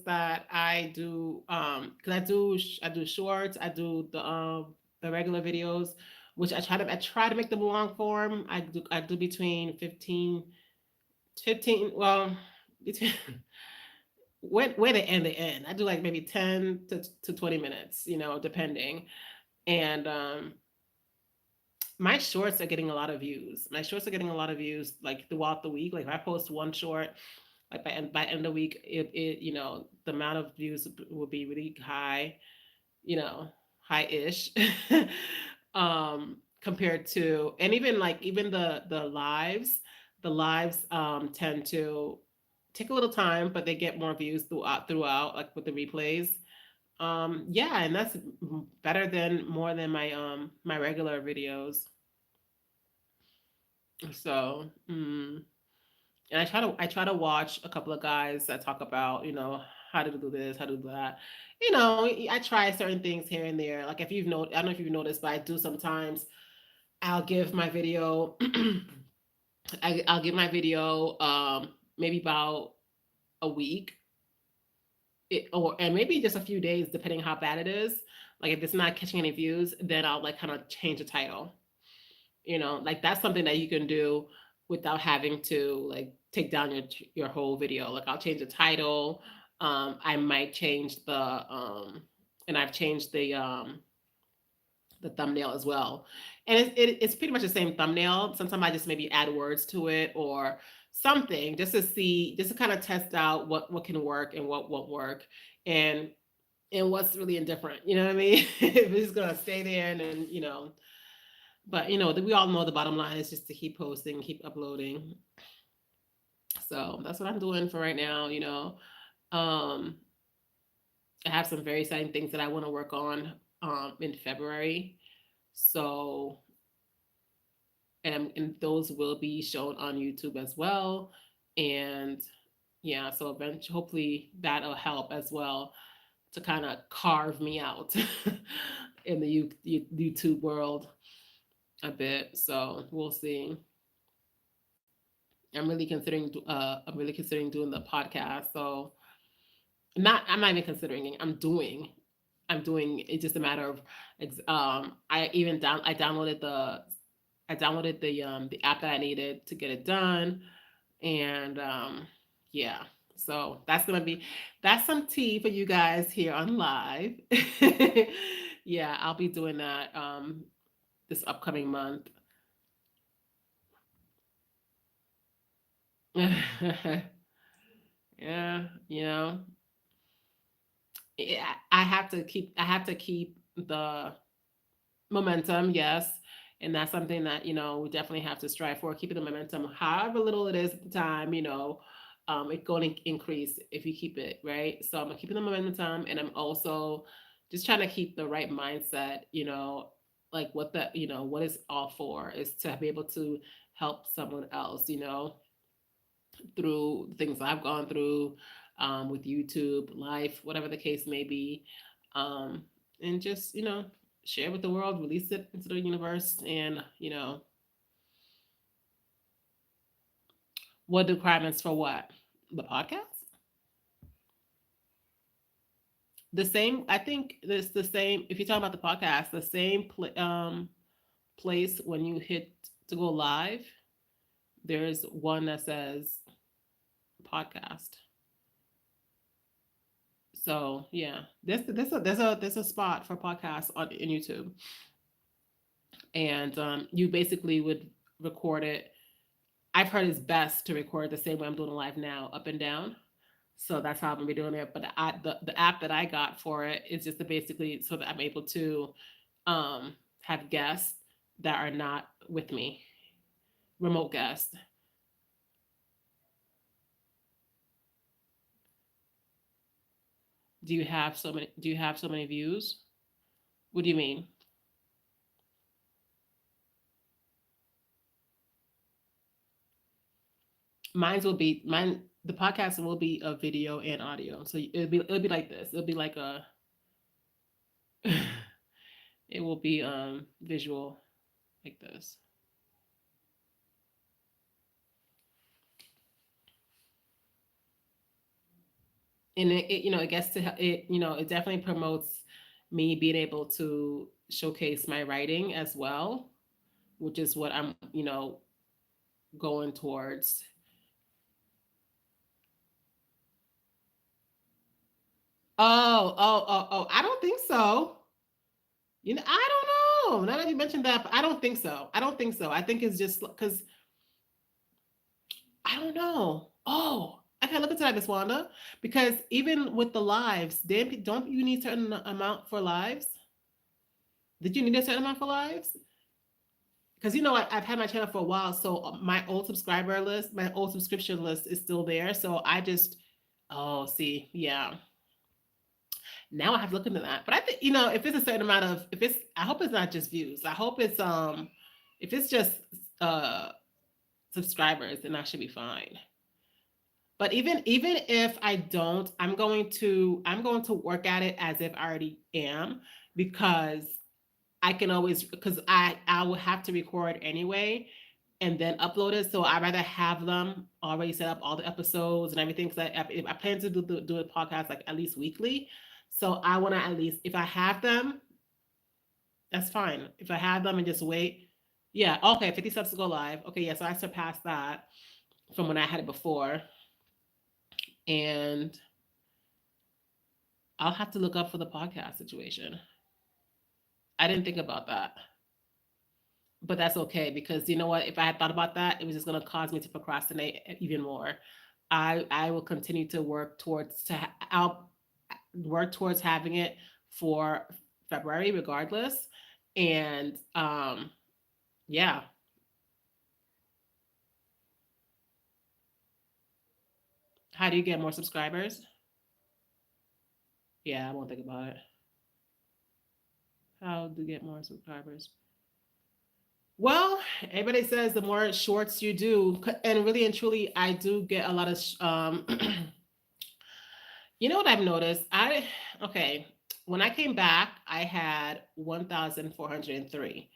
that I do because I do shorts, I do the regular videos, which I try to make them long form. I do between 15 well, between when they end. I do like maybe 10 to 20 minutes, depending. And my shorts are getting a lot of views. My shorts are getting a lot of views like throughout the week. Like if I post one short, like by end of the week, the amount of views will be really high, high-ish, compared to, and even the lives tend to take a little time, but they get more views throughout, like with the replays. Yeah, and that's better than more than my regular videos. So, and I try to watch a couple of guys that talk about how to do this, how to do that. I try certain things here and there. Like I don't know if you've noticed, but I do sometimes. I'll give my video. I'll give my video maybe about a week, or and maybe just a few days, depending how bad it is. Like if it's not catching any views, then I'll like kind of change the title. Like that's something that you can do without having to like take down your whole video. Like I'll change the title. I might change and I've changed the thumbnail as well. And it's pretty much the same thumbnail. Sometimes I just maybe add words to it or something, just to kind of test out what can work and what won't work. And and what's really indifferent. You know what I mean? If it's gonna stay there, and then but we all know the bottom line is just to keep posting, keep uploading. So that's what I'm doing for right now. Um, I have some very exciting things that I want to work on in February. So and those will be shown on YouTube as well. And yeah, so eventually, hopefully, that'll help as well to kind of carve me out in the YouTube world a bit. So we'll see. I'm really considering doing the podcast. So I'm not even considering it. I'm doing. It's just a matter of. I downloaded the app that I needed to get it done, and yeah. So that's some tea for you guys here on live. Yeah, I'll be doing that this upcoming month. Yeah, yeah, I have to keep the momentum, yes. And that's something that, we definitely have to strive for, keeping the momentum, however little it is at the time, it's going to increase if you keep it, right? So I'm keeping the momentum, and I'm also just trying to keep the right mindset, like what it's all for is to be able to help someone else, through things I've gone through with YouTube, life, whatever the case may be. Um, and just, share with the world, release it into the universe. And, what the requirements for what? The podcast? The same, I think it's the same. If you're talking about the podcast, the same place when you hit to go live, there's one that says podcast. So yeah, there's a spot for podcasts on in YouTube, and you basically would record it. I've heard it's best to record the same way I'm doing it live now, up and down. So that's how I'm gonna be doing it. But the app that I got for it is just to basically so that I'm able to have guests that are not with me, remote guests. Do you have so many views? What do you mean? Mine. The podcast will be a video and audio. So it'll be like this. It'll be like a. It will be visual like this. And it gets to it. It definitely promotes me being able to showcase my writing as well, which is what I'm going towards. Oh, I don't think so. I don't know. Now that you mentioned that, but I don't think so. I don't think so. I think it's just because I don't know. Oh, I gotta look into that, Miss Wanda, because even with the lives, don't you need certain amount for lives? Did you need a certain amount for lives? Because I've had my channel for a while, so my old subscription list is still there. So I just, oh, see, yeah. Now I have to look into that. But I think if it's a certain amount of, if it's, I hope it's not just views. I hope it's if it's just uh subscribers, then I should be fine. But even if I don't, I'm going to work at it as if I already am, because I can always, because I will have to record anyway and then upload it. So I'd rather have them already set up all the episodes and everything, because I plan to do a podcast like at least weekly. So I want to, at least if I have them, that's fine. If I have them and just wait, yeah, okay, 50 subs to go live. Okay, yeah, so I surpassed that from when I had it before, and I'll have to look up for the podcast situation. I didn't think about that. But that's okay, because you know what? If I had thought about that, it was just going to cause me to procrastinate even more. I will continue to work towards to. I'll work towards having it for February regardless. And yeah, how do you get more subscribers? Yeah, I won't think about it. How to get more subscribers? Well, everybody says the more shorts you do, and really and truly, I do get a lot of. You know what I've noticed? Okay, when I came back, I had 1,403,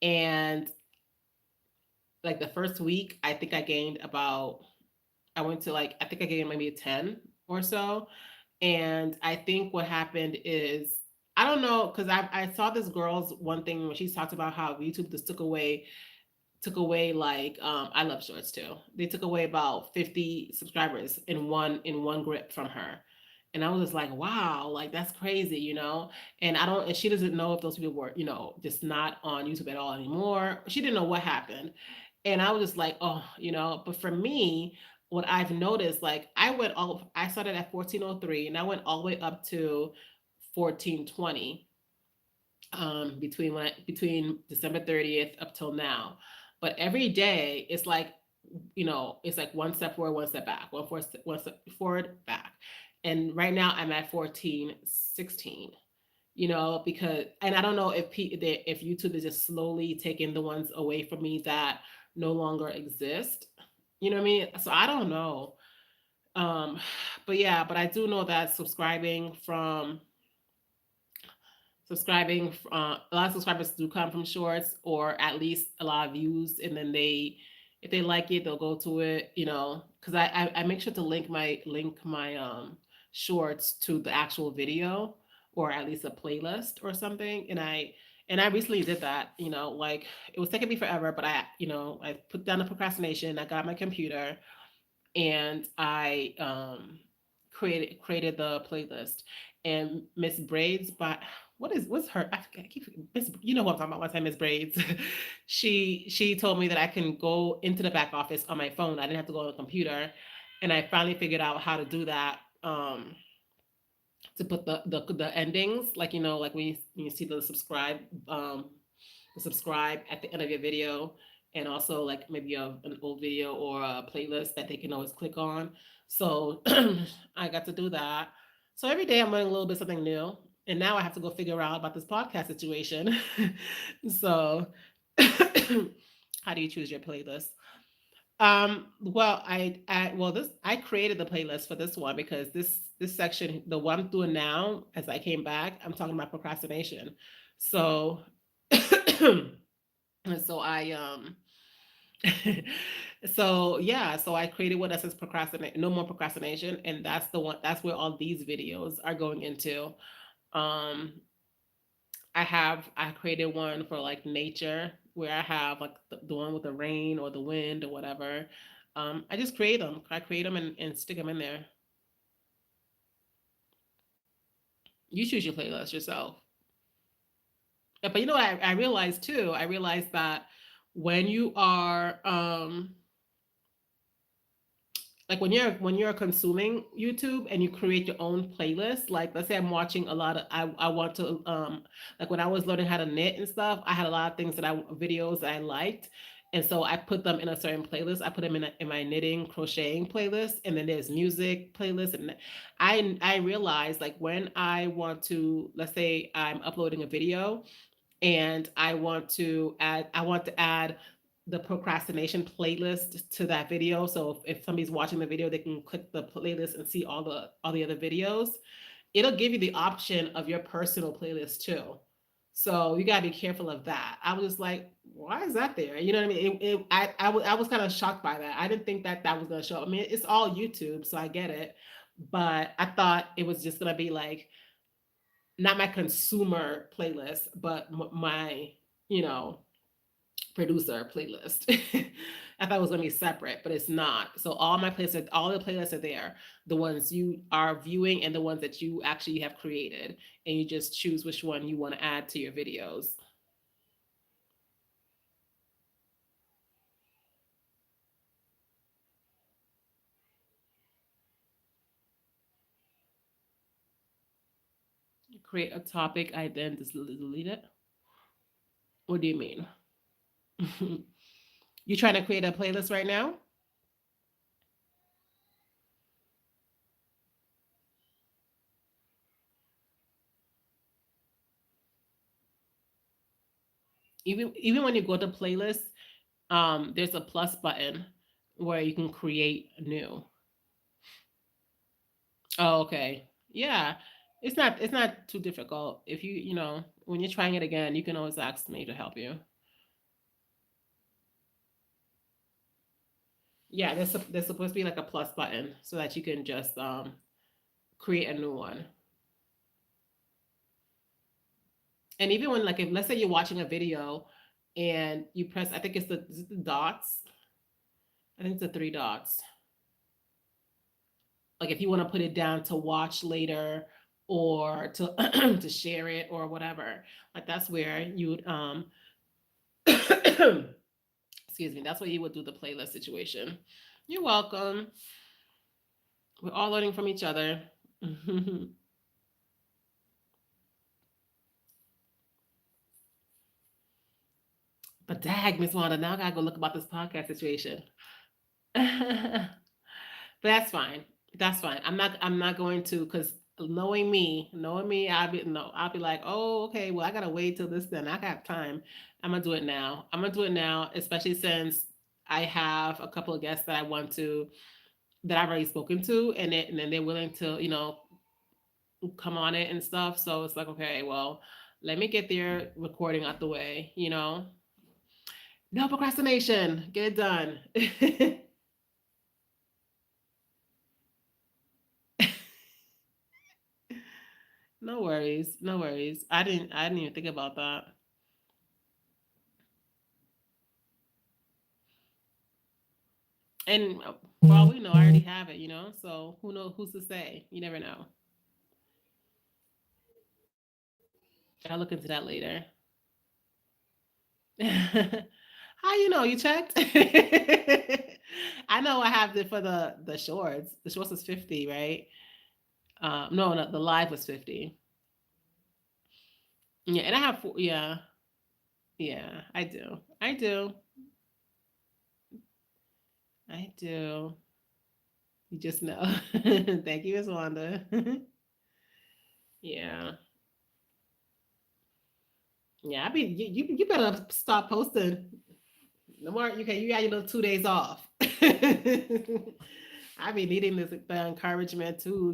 and like the first week, I think I gained about. I went to like I think I gained maybe 10 or so, and I think what happened is I don't know because I saw this girl's one thing when she talked about how YouTube just took away like I love shorts too. They took away about 50 subscribers in one grip from her. And I was just like, wow, like that's crazy, you know? And I don't and she doesn't know if those people were, just not on YouTube at all anymore. She didn't know what happened. And I was just like, oh, but for me, what I've noticed, like I started at 1403 and I went all the way up to 1420 between December 30th up till now. But every day it's like it's like one step forward, one step back, one step forward, back. And right now I'm at 1416. Because and I don't know if YouTube is just slowly taking the ones away from me that no longer exist. You know what I mean? So I don't know. Um, but yeah, but I do know that a lot of subscribers do come from shorts or at least a lot of views, and then if they like it, they'll go to it, because I make sure to link my shorts to the actual video or at least a playlist or something. And I recently did that, like it was taking me forever, but I put down the procrastination. I got my computer and I created the playlist. And Miss Braids, but what's her? I keep Miss. You know what I'm talking about? One time, Miss Braids, she told me that I can go into the back office on my phone. I didn't have to go on the computer, and I finally figured out how to do that. To put the endings, like like when you see the subscribe at the end of your video, and also like maybe an old video or a playlist that they can always click on. So I got to do that. So every day I'm learning a little bit something new, and now I have to go figure out about this podcast situation. So how do you choose your playlist? Well, I created the playlist for this one because this section, the one I'm doing now, as I came back, I'm talking about procrastination. So, so so yeah, so I created one that says procrastinate, no more procrastination, and that's the one. That's where all these videos are going into. Um, I created one for like nature where I have like the one with the rain or the wind or whatever. I just create them. I create them and stick them in there. You choose your playlist yourself. But you know what I realized too? I realized that when you are like when you're consuming YouTube and you create your own playlist, like let's say I'm watching a lot of I want to like when I was learning how to knit and stuff, I had a lot of things that I videos that I liked. And so I put them in a certain playlist. I put them in my knitting, crocheting playlist, and then there's music playlist. And I realized like when I want to, let's say I'm uploading a video, and I want to add the procrastination playlist to that video. So if somebody's watching the video, they can click the playlist and see all the other videos. It'll give you the option of your personal playlist too. So you gotta be careful of that. I was just like, why is that there? You know what I mean? I was kind of shocked by that. I didn't think that that was gonna show. I mean, it's all YouTube, so I get it. But I thought it was just gonna be like not my consumer playlist, but my, you know, producer playlist. I thought it was gonna be separate, but it's not. So all the playlists are there. The ones you are viewing and the ones that you actually have created, and you just choose which one you want to add to your videos. create a topic, I then just delete it? What do you mean? You trying to create a playlist right now? Even when you go to playlist, there's a plus button where you can create new. Oh, okay. Yeah. It's not too difficult. If when you're trying it again, you can always ask me to help you. Yeah, there's supposed to be like a plus button so that you can just create a new one. And even when, like, if let's say you're watching a video and you press, I think it's is it the dots. I think it's the three dots. Like if you want to put it down to watch later or to to share it or whatever, like that's where you would excuse me, that's where you would do the playlist situation. You're welcome. We're all learning from each other. But dag, Miss Wanda, now I gotta go look about this podcast situation. But that's fine. That's fine. I'm not going to, because knowing me, I'll be no, I'll be like, oh, okay, well, I gotta wait till this then. I got time. I'm gonna do it now. I'm gonna do it now, especially since I have a couple of guests that I want to that I've already spoken to, and then they're willing to, come on it and stuff. So it's like, okay, well, let me get their recording out the way. No procrastination. Get it done. No worries. No worries. I didn't even think about that. And for all we know, I already have it. So who knows, who's to say? You never know. I'll look into that later. How you know? You checked? I know I have it for the shorts. The shorts was 50, right? No, no, the live was 50. Yeah, and I have yeah, yeah, I do. I do. I do. You just know. Thank you, Miss Wanda. Yeah. Yeah, I mean, you better stop posting. No more. Okay, you got your little 2 days off. I be needing the encouragement too.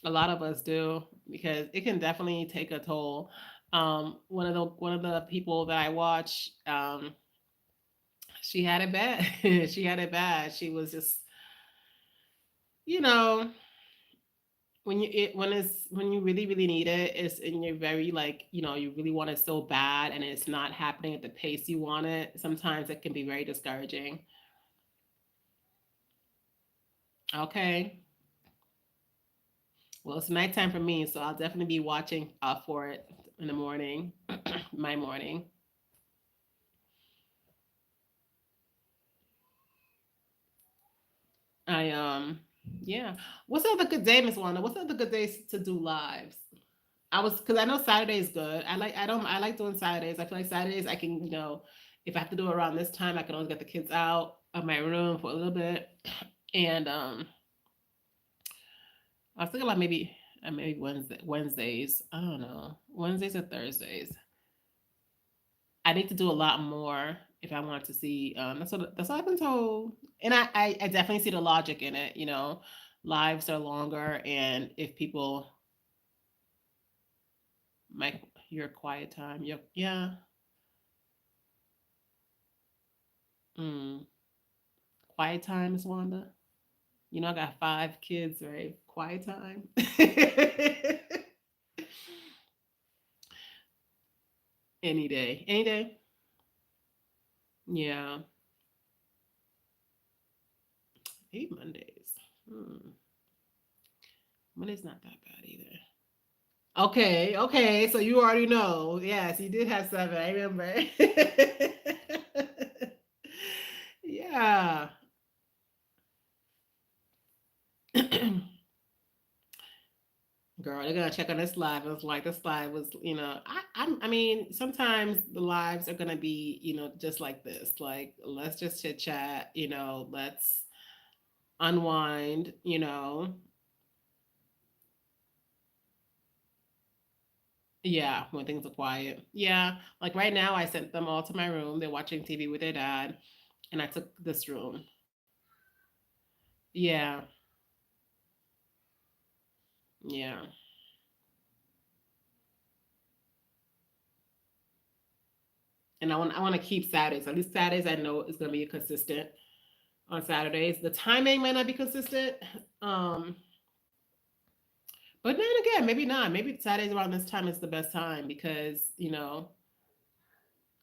A lot of us do, because it can definitely take a toll. One of the people that I watch, she had it bad. She had it bad. She was just, you know, when you really really need it, it's and you're very, like, you really want it so bad and it's not happening at the pace you want it. Sometimes it can be very discouraging. Okay, well, it's nighttime for me, so I'll definitely be watching for it in the morning. My morning. I Yeah. What's another good day, Miss Wanda? What's another good days to do lives? Because I know Saturday is good. I like doing Saturdays. I feel like Saturdays I can, if I have to do it around this time, I can always get the kids out of my room for a little bit. And I was thinking about maybe Wednesdays. I don't know. Wednesdays or Thursdays. I need to do a lot more if I want to see. That's what I've been told, and I definitely see the logic in it. Lives are longer, and if people my your quiet time, yeah, mm, quiet time is Wanda. I got 5 kids, right? Quiet time. Any day, any day. Yeah, 8 Mondays. Monday's not that bad either. Okay, okay. So you already know. Yes, you did have 7. I remember. Yeah. Girl, they're gonna check on this live. I was like, this live was, I mean, sometimes the lives are gonna be, just like this. Like, let's just chit chat, let's unwind, Yeah, when things are quiet. Yeah, like right now, I sent them all to my room. They're watching TV with their dad, and I took this room. Yeah, yeah. And I want to keep Saturdays. At least Saturdays, I know it's gonna be consistent on Saturdays. The timing might not be consistent, um, but then again, maybe not. Maybe Saturdays around this time is the best time because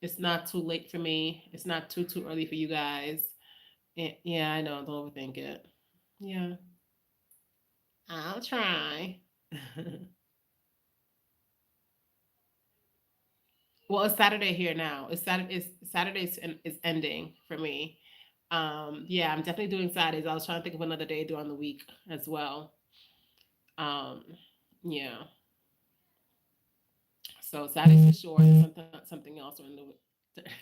it's not too late for me. It's not too early for you guys. And, yeah, I know. Don't overthink it. Yeah, I'll try. Well, it's Saturday here now. It's ending for me. Yeah, I'm definitely doing Saturdays. I was trying to think of another day during the week as well. Um, yeah. So Saturdays for sure, and something else during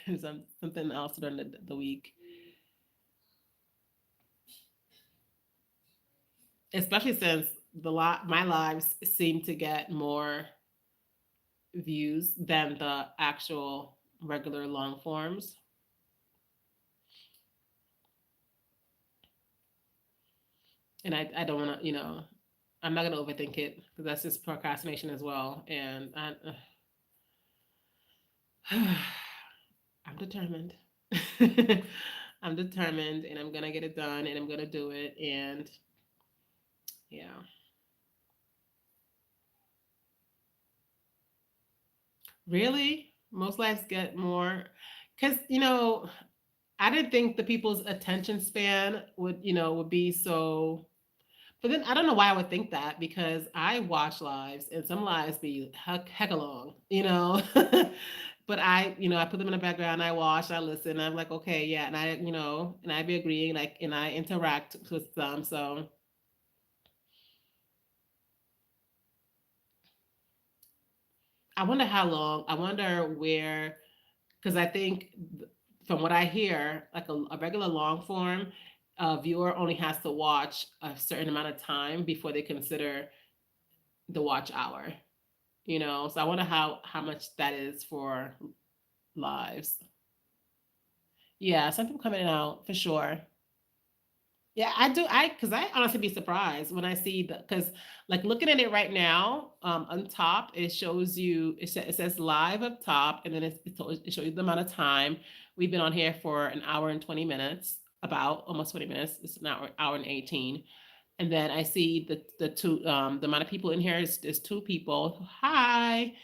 the something else during the week. Especially since my lives seem to get more views than the actual regular long forms, and I don't want to I'm not gonna overthink it because that's just procrastination as well. And I'm determined. I'm determined, and I'm gonna get it done, and I'm gonna do it. And yeah, really, most lives get more because I didn't think the people's attention span would be so. But then I don't know why I would think that because I watch lives and some lives be heck along, but I put them in the background. I watch, I listen. I'm like, okay, yeah, and and I be agreeing, like, and I interact with them. So I wonder how long. I wonder where, because I think from what I hear, like a regular long form, a viewer only has to watch a certain amount of time before they consider the watch hour. So I wonder how much that is for lives. Yeah, some people coming out for sure. Yeah, I do. Because I honestly be surprised when I see because like looking at it right now, on top it shows you it says live up top, and then it shows you the amount of time we've been on here for an hour and 20 minutes, about almost 20 minutes. It's an hour and 18. And then I see the amount of people in here is two people. Hi.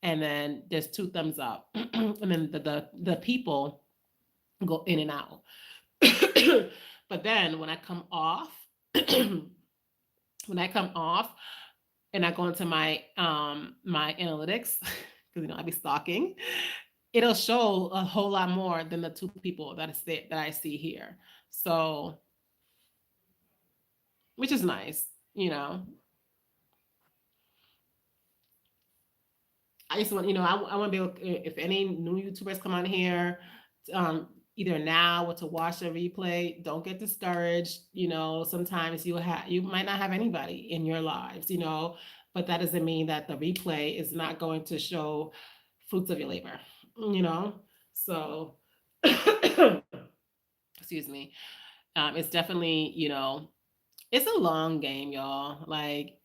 And then there's two thumbs up. And then the people go in and out. But then when I come off, when I come off and I go into my analytics, because I be stalking, it'll show a whole lot more than the two people that I see here. So, which is nice, you know. I just want, I want to be able, if any new YouTubers come on here, um, either now or to watch the replay, don't get discouraged. Sometimes you might not have anybody in your lives, but that doesn't mean that the replay is not going to show fruits of your labor, you know. So, excuse me. It's definitely, it's a long game, y'all. Like,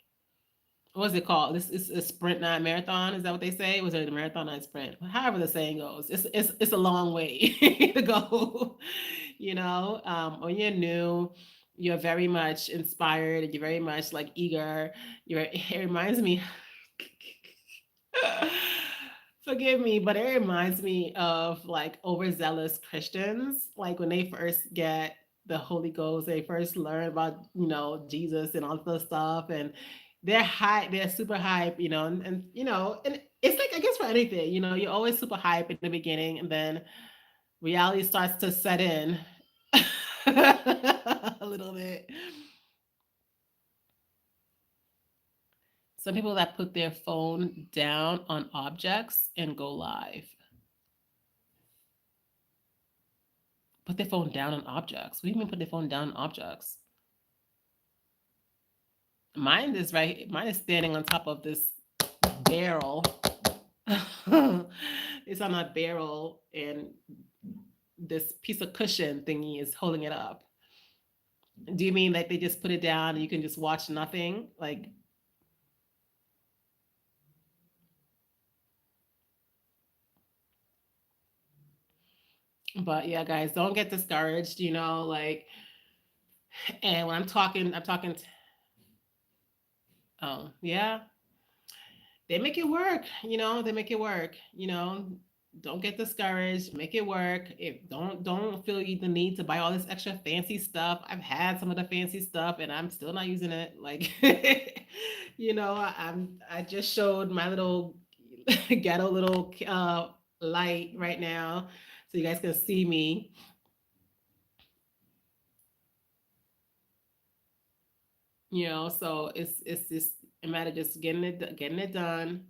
what's it called? This is a sprint, not a marathon. Is that what they say? Was it a marathon, not a sprint? However the saying goes, it's a long way to go. When you're new, you're very much inspired, and you're very much like eager. It reminds me. Forgive me, but it reminds me of like overzealous Christians, like when they first get the Holy Ghost, they first learn about Jesus and all this stuff, and they're super hype, and it's like I guess for anything, you're always super hype in the beginning, and then reality starts to set in a little bit. Some people that put their phone down on objects and go live. Put their phone down on objects. What do you mean put their phone down on objects? Mine is standing on top of this barrel. It's on a barrel and this piece of cushion thingy is holding it up. Do you mean like they just put it down and you can just watch nothing? Like, but yeah, guys, don't get discouraged, like, and when I'm talking, oh, yeah, they make it work, they make it work, don't get discouraged, make it work. If don't feel you the need to buy all this extra fancy stuff. I've had some of the fancy stuff and I'm still not using it. Like, I just showed my little ghetto little light right now so you guys can see me. So it's just a matter of just getting it done.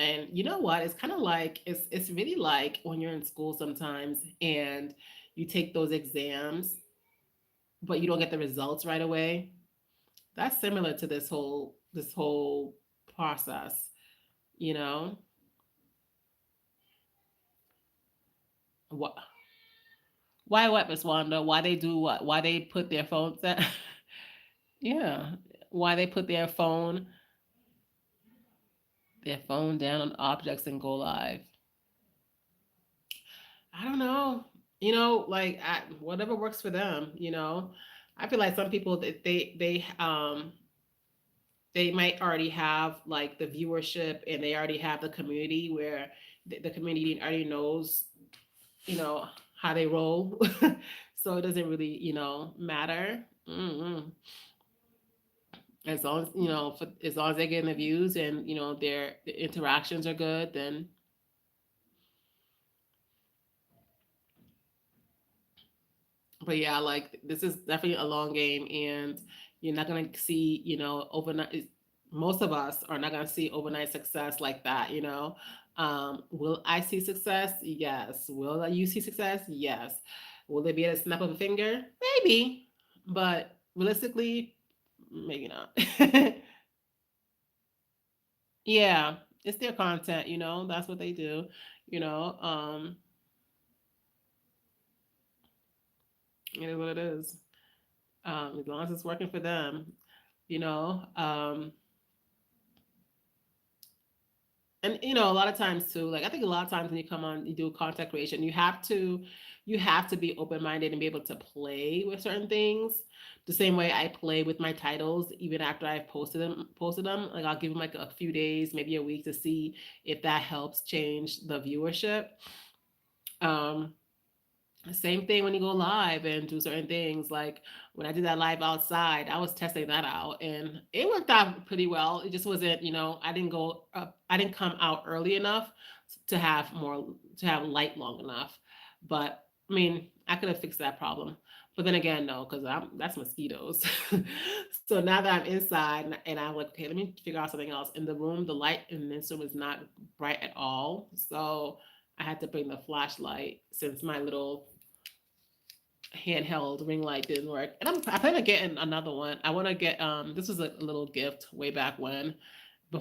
And you know what, it's kind of like it's really like when you're in school sometimes and you take those exams but you don't get the results right away. That's similar to this whole process. you know what what, Miss Wanda? Why they do what? Why they put their phones down? Yeah, why they put their phone down on objects and go live. I don't know. Like, whatever works for them. I feel like some people that they might already have like the viewership and they already have the community where the community already knows, you know, how they roll. So it doesn't really, matter. As long as, as long as they're getting the views and, their interactions are good, then. But yeah, like this is definitely a long game, and you're not gonna see, overnight. Most of us are not gonna see overnight success like that. Will I see success? Yes. Will you see success? Yes. Will it be at a snap of a finger? Maybe, but realistically, maybe not. Yeah, it's their content. That's what they do. You know, um, it is what it is. As long as it's working for them, you know. And a lot of times too, like I think a lot of times when you come on, you do content creation, you have to be open minded and be able to play with certain things. The same way I play with my titles, even after I've posted them, like I'll give them like a few days, maybe a week to see if that helps change the viewership. Um, Same thing when you go live and do certain things. Like when I did that live outside, I was testing that out and it worked out pretty well. It just wasn't, I didn't go up, I didn't come out early enough to have light long enough. But I mean, I could have fixed that problem. But then again, no, because that's mosquitoes. So now that I'm inside and I'm like, okay, let me figure out something else. In the room, the light in this room is not bright at all. So I had to bring the flashlight since my little handheld ring light didn't work. And I plan on getting another one. I want to get this was a little gift way back when. I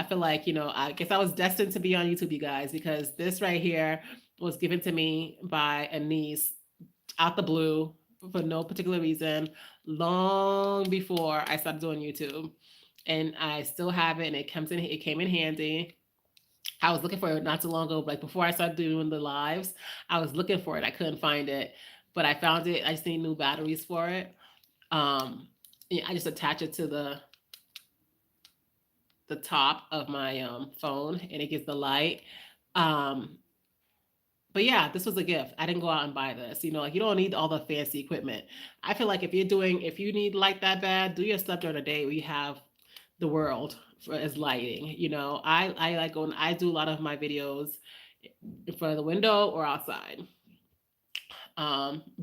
feel like, I guess I was destined to be on YouTube, you guys, because this right here was given to me by a niece out the blue for no particular reason long before I started doing YouTube. And I still have it and it came in handy. I was looking for it not too long ago, like before I started doing the lives. I was looking for it. I couldn't find it, but I found it. I just need new batteries for it. Yeah, I just attach it to the top of my phone, and it gets the light. Um, but yeah, this was a gift. I didn't go out and buy this. Like you don't need all the fancy equipment. I feel like if you need light that bad, do your stuff during the day where you have the world for as lighting. I like when I do a lot of my videos in front of the window or outside.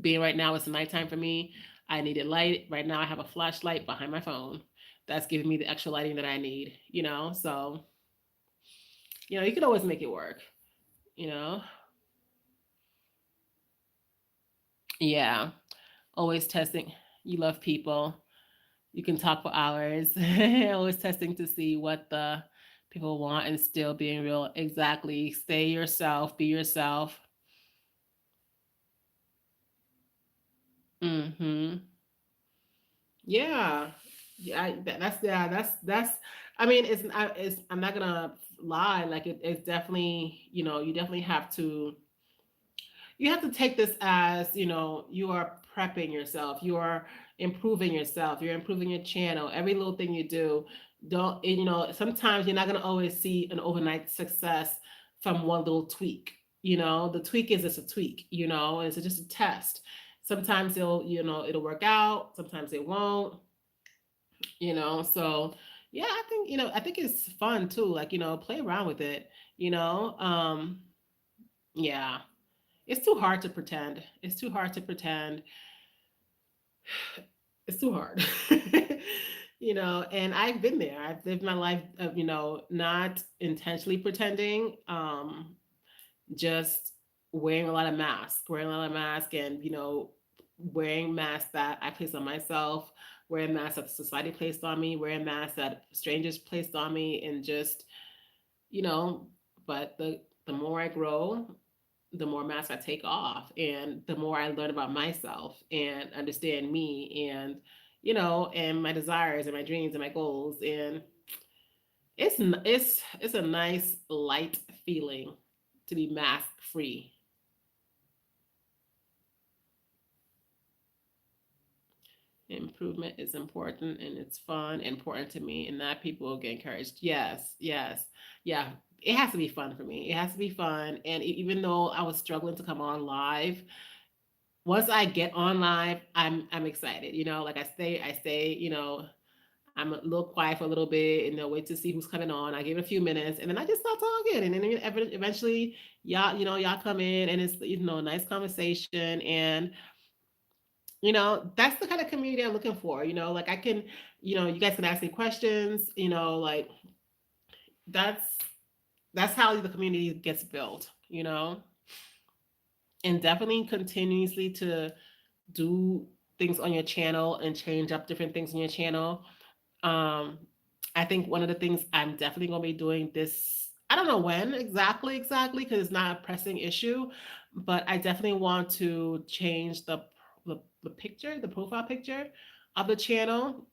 Being right now it's nighttime for me. I needed light. Right now I have a flashlight behind my phone. that's giving me the extra lighting that I need, So, you can always make it work, you know? Yeah. Always testing. You love people. You can talk for hours. Always testing to see what the people want and still being real. Exactly. Stay yourself, be yourself. Mhm. Yeah. Yeah, that's I mean, it's I'm not going to lie, like it's definitely, you definitely have to take this as, you are prepping yourself, you are improving yourself, you're improving your channel, every little thing you do. Don't, sometimes you're not going to always see an overnight success from one little tweak. The tweak is just a tweak, it's just a test. Sometimes it'll work out, sometimes it won't, so yeah, I think it's fun too, like, play around with it, you know yeah. It's too hard to pretend. It's too hard to pretend. It's too hard. And I've been there. I've lived my life of, not intentionally pretending, just wearing a lot of masks and, wearing masks that I placed on myself, wearing masks that society placed on me, wearing masks that strangers placed on me, and just, you know, but the more I grow, the more masks I take off, and the more I learn about myself and understand me, and and my desires and my dreams and my goals, and it's a nice light feeling to be mask free. Improvement is important and it's fun, important to me, and that people will get encouraged. Yes, yes, yeah. It has to be fun for me. It has to be fun, and even though I was struggling to come on live, once I get on live, I'm excited. Like I stay. I'm a little quiet for a little bit, and they'll wait to see who's coming on. I give it a few minutes, and then I just start talking, and then eventually, y'all come in, and it's a nice conversation, and that's the kind of community I'm looking for. Like I can, you guys can ask me questions. Like that's that's how the community gets built. And definitely continuously to do things on your channel and change up different things on your channel. Um, I think one of the things I'm definitely going to be doing this, I don't know when exactly, because it's not a pressing issue, but I definitely want to change the picture, the profile picture of the channel.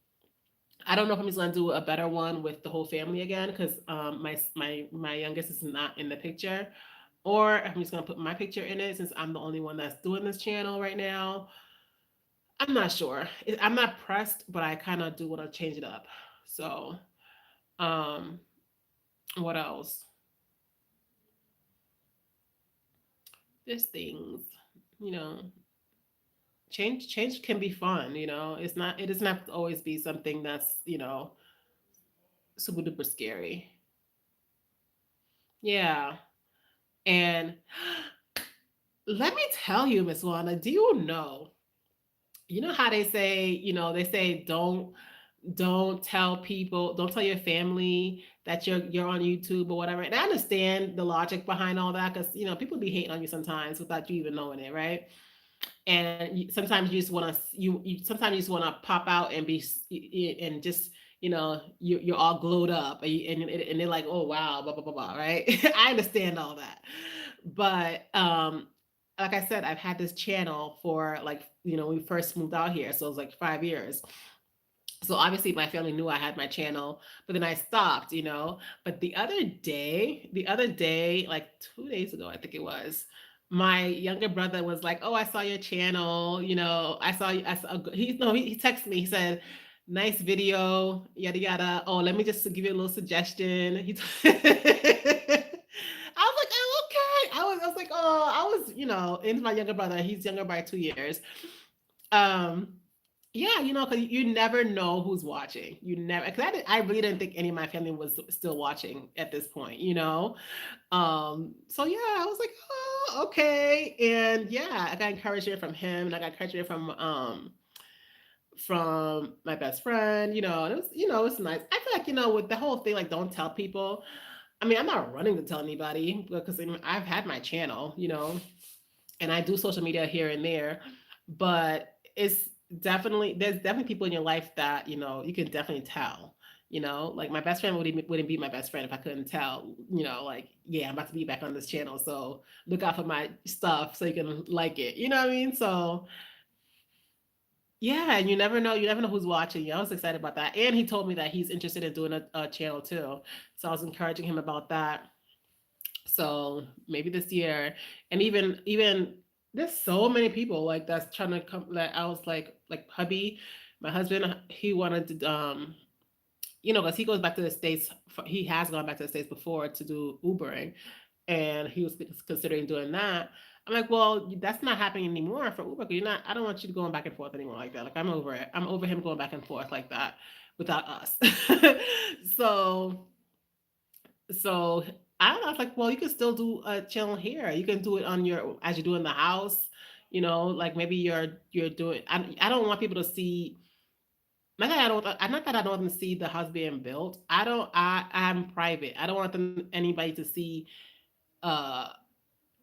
I don't know if I'm just going to do a better one with the whole family again, because my youngest is not in the picture, or I'm just going to put my picture in it since I'm the only one that's doing this channel right now. I'm not sure. I'm not pressed, but I kind of do want to change it up. So, um, what else? There's things, you know. Change can be fun. It doesn't have to always be something that's super duper scary. Yeah, and let me tell you, Miss Wanda, do you know? You know how they say don't tell your family that you're on YouTube or whatever. And I understand the logic behind all that, because people be hating on you sometimes without you even knowing it, right? And sometimes you just want to sometimes you just want to pop out and and just you're all glowed up, and they're like, oh wow, blah blah blah blah, right? I understand all that, but like I said, I've had this channel for, like, when we first moved out here, so it was like 5 years. So obviously my family knew I had my channel, but then I stopped, But the other day, like 2 days ago, I think it was, my younger brother was like, "Oh, I saw your channel. I saw you." He no, he texted me. He said, "Nice video, yada yada. Oh, let me just give you a little suggestion." I was like, "Oh, okay." I was like, "Oh, I was, into my younger brother. He's younger by 2 years." Um, yeah, because you never know who's watching. You never, because I really didn't think any of my family was still watching at this point. So yeah, I was like, oh, okay. And yeah, I got encouragement from him, and I got encouragement from from my best friend, and it was, it's nice. I feel like, with the whole thing, like, don't tell people. I mean, I'm not running to tell anybody because I mean, I've had my channel, and I do social media here and there, but there's definitely people in your life that, you can definitely tell. Like my best friend wouldn't be my best friend if I couldn't tell, like, yeah, I'm about to be back on this channel. So look out for my stuff so you can like it. You know what I mean? So yeah, and you never know who's watching you. I was excited about that. And he told me that he's interested in doing a channel too. So I was encouraging him about that. So maybe this year, and even there's so many people like that's trying to come. Like I was like hubby, my husband, he wanted to because he goes back to the states. He has gone back to the states before to do Ubering, and he was considering doing that. I'm like, well, that's not happening anymore for Uber. 'Cause you're not. I don't want you going back and forth anymore like that. Like I'm over it. I'm over him going back and forth like that without us. so so I don't know. It's like, well, you can still do a channel here. You can do it on your as you do in the house. Like maybe you're doing. I don't want people to see. Not that I don't want them to see the house being built. I don't. I'm private. I don't want anybody to see uh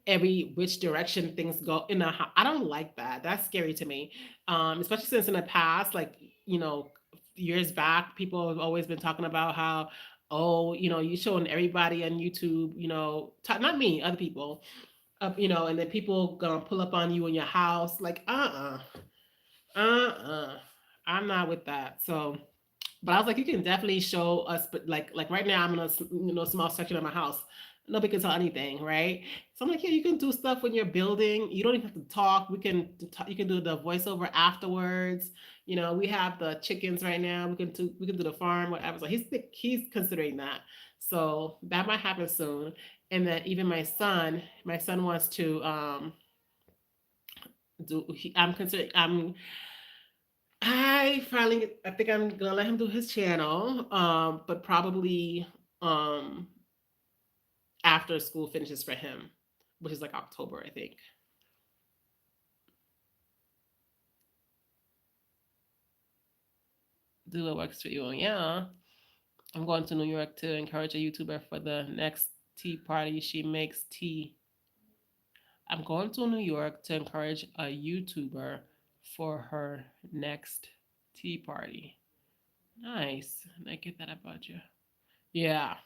every which direction things go in a I don't like that. That's scary to me. Especially since in the past, like, years back, people have always been talking about how, oh, you showing everybody on YouTube, not me, other people, and then people gonna pull up on you in your house, like, uh, I'm not with that. So but I was like, you can definitely show us, but like right now, I'm in a small section of my house. Nobody can tell anything, right? So I'm like, yeah, you can do stuff when you're building. You don't even have to talk. You can do the voiceover afterwards. We have the chickens right now. We can do the farm, whatever. So he's considering that. So that might happen soon. And then even my son wants to do. I'm considering. I think I'm gonna let him do his channel, but probably um after school finishes for him, which is like October, I think. Do what works for you. Yeah, I'm going to New York to encourage a YouTuber for the next tea party. She makes tea. I'm going to New York to encourage a YouTuber for her next tea party. Nice. I get that about you. Yeah.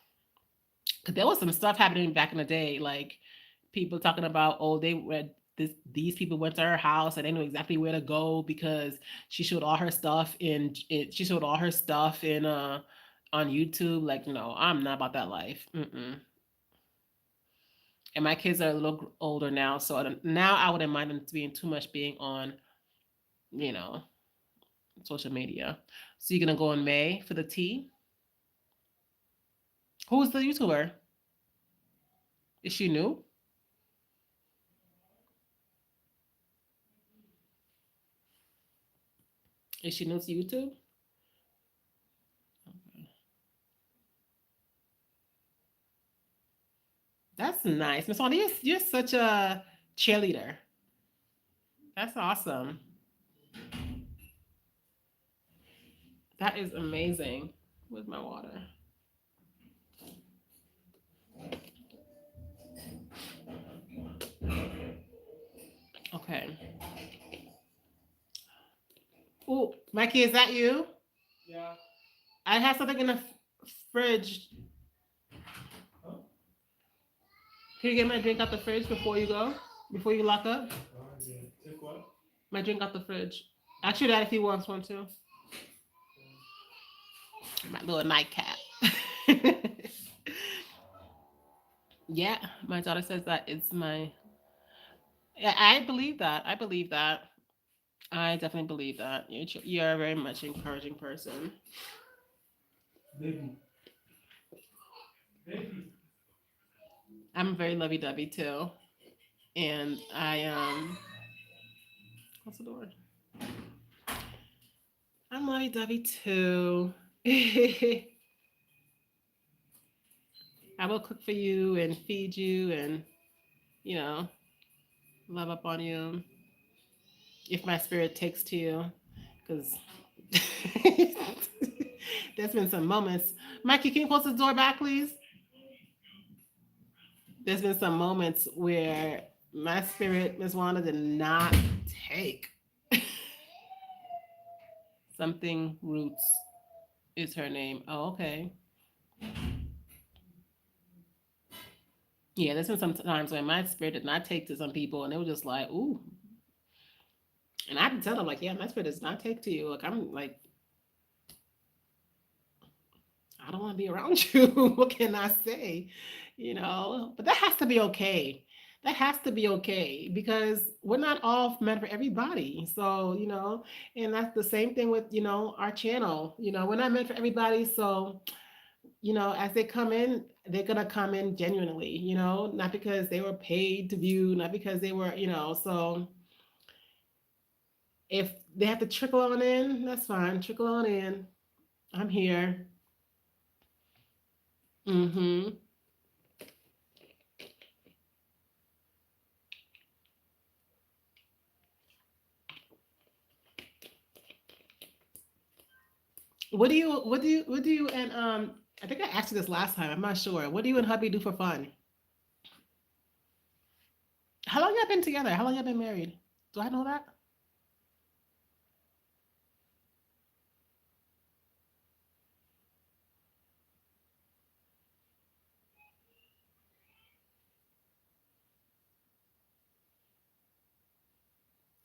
Cause there was some stuff happening back in the day, like people talking about, oh, these people went to her house and they knew exactly where to go because she showed all her stuff in on YouTube. Like, no, I'm not about that life. Mm-mm. And my kids are a little older now, so now I wouldn't mind them being too much being on, you know, social media. So you're gonna go in May for the tea. Who's the YouTuber? Is she new? Is she new to YouTube? That's nice. Miss Wanda, you're such a cheerleader. That's awesome. That is amazing. Where's my water? Okay. Oh, Mikey, is that you? Yeah. I have something in the fridge. Can you get my drink out the fridge before you go? Before you lock up? Yeah. Take what? My drink out the fridge. Actually, that if he wants one too. My little nightcap. Yeah, my daughter says that it's my. Yeah, I believe that. I believe that. I definitely believe that. You're a very much encouraging person. Baby. Baby. I'm very lovey dovey too, and what's the door? I'm lovey dovey too. I will cook for you and feed you and you know love up on you if my spirit takes to you. because there's been some moments. Mikey, can you close the door back, please? There's been some moments where my spirit, Miss Wanda, did not take. Something Roots is her name. Oh, okay. Yeah, there's been some times when my spirit did not take to some people, and they were just like, "Ooh," and I had to tell them like, "Yeah, my spirit does not take to you. Like, I'm like, I don't want to be around you. What can I say? You know, but that has to be okay. That has to be okay because we're not all meant for everybody. So, and that's the same thing with, our channel. We're not meant for everybody. So, as they come in, they're going to come in genuinely, not because they were paid to view, not because they were, so if they have to trickle on in, that's fine. Trickle on in. I'm here. Mm-hmm. What do you and I think I asked you this last time. I'm not sure. What do you and hubby do for fun? How long y'all been together? How long y'all been married? Do I know that?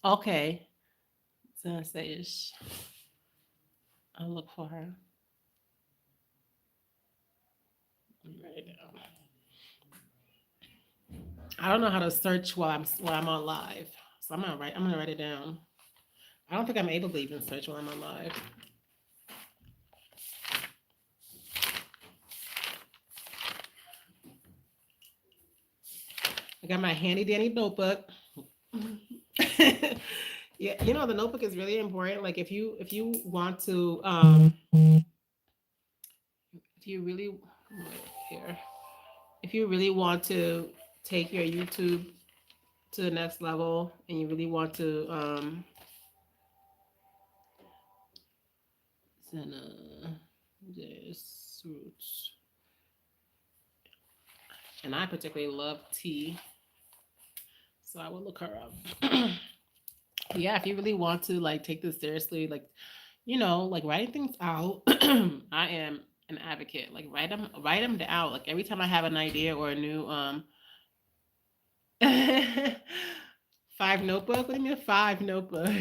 Okay. So I say ish. I'll look for her. Write it down. I don't know how to search while I'm on live. So I'm gonna write it down. I don't think I'm able to even search while I'm on live. I got my handy dandy notebook. Yeah, the notebook is really important. Like if you want to if you really wait here if you really want to take your YouTube to the next level and you really want to this roots, and I particularly love tea, so I will look her up. Yeah, if you really want to like take this seriously, like like writing things out, I am an advocate. Like write them down. Like every time I have an idea or a new five notebook. What do you mean a five notebook?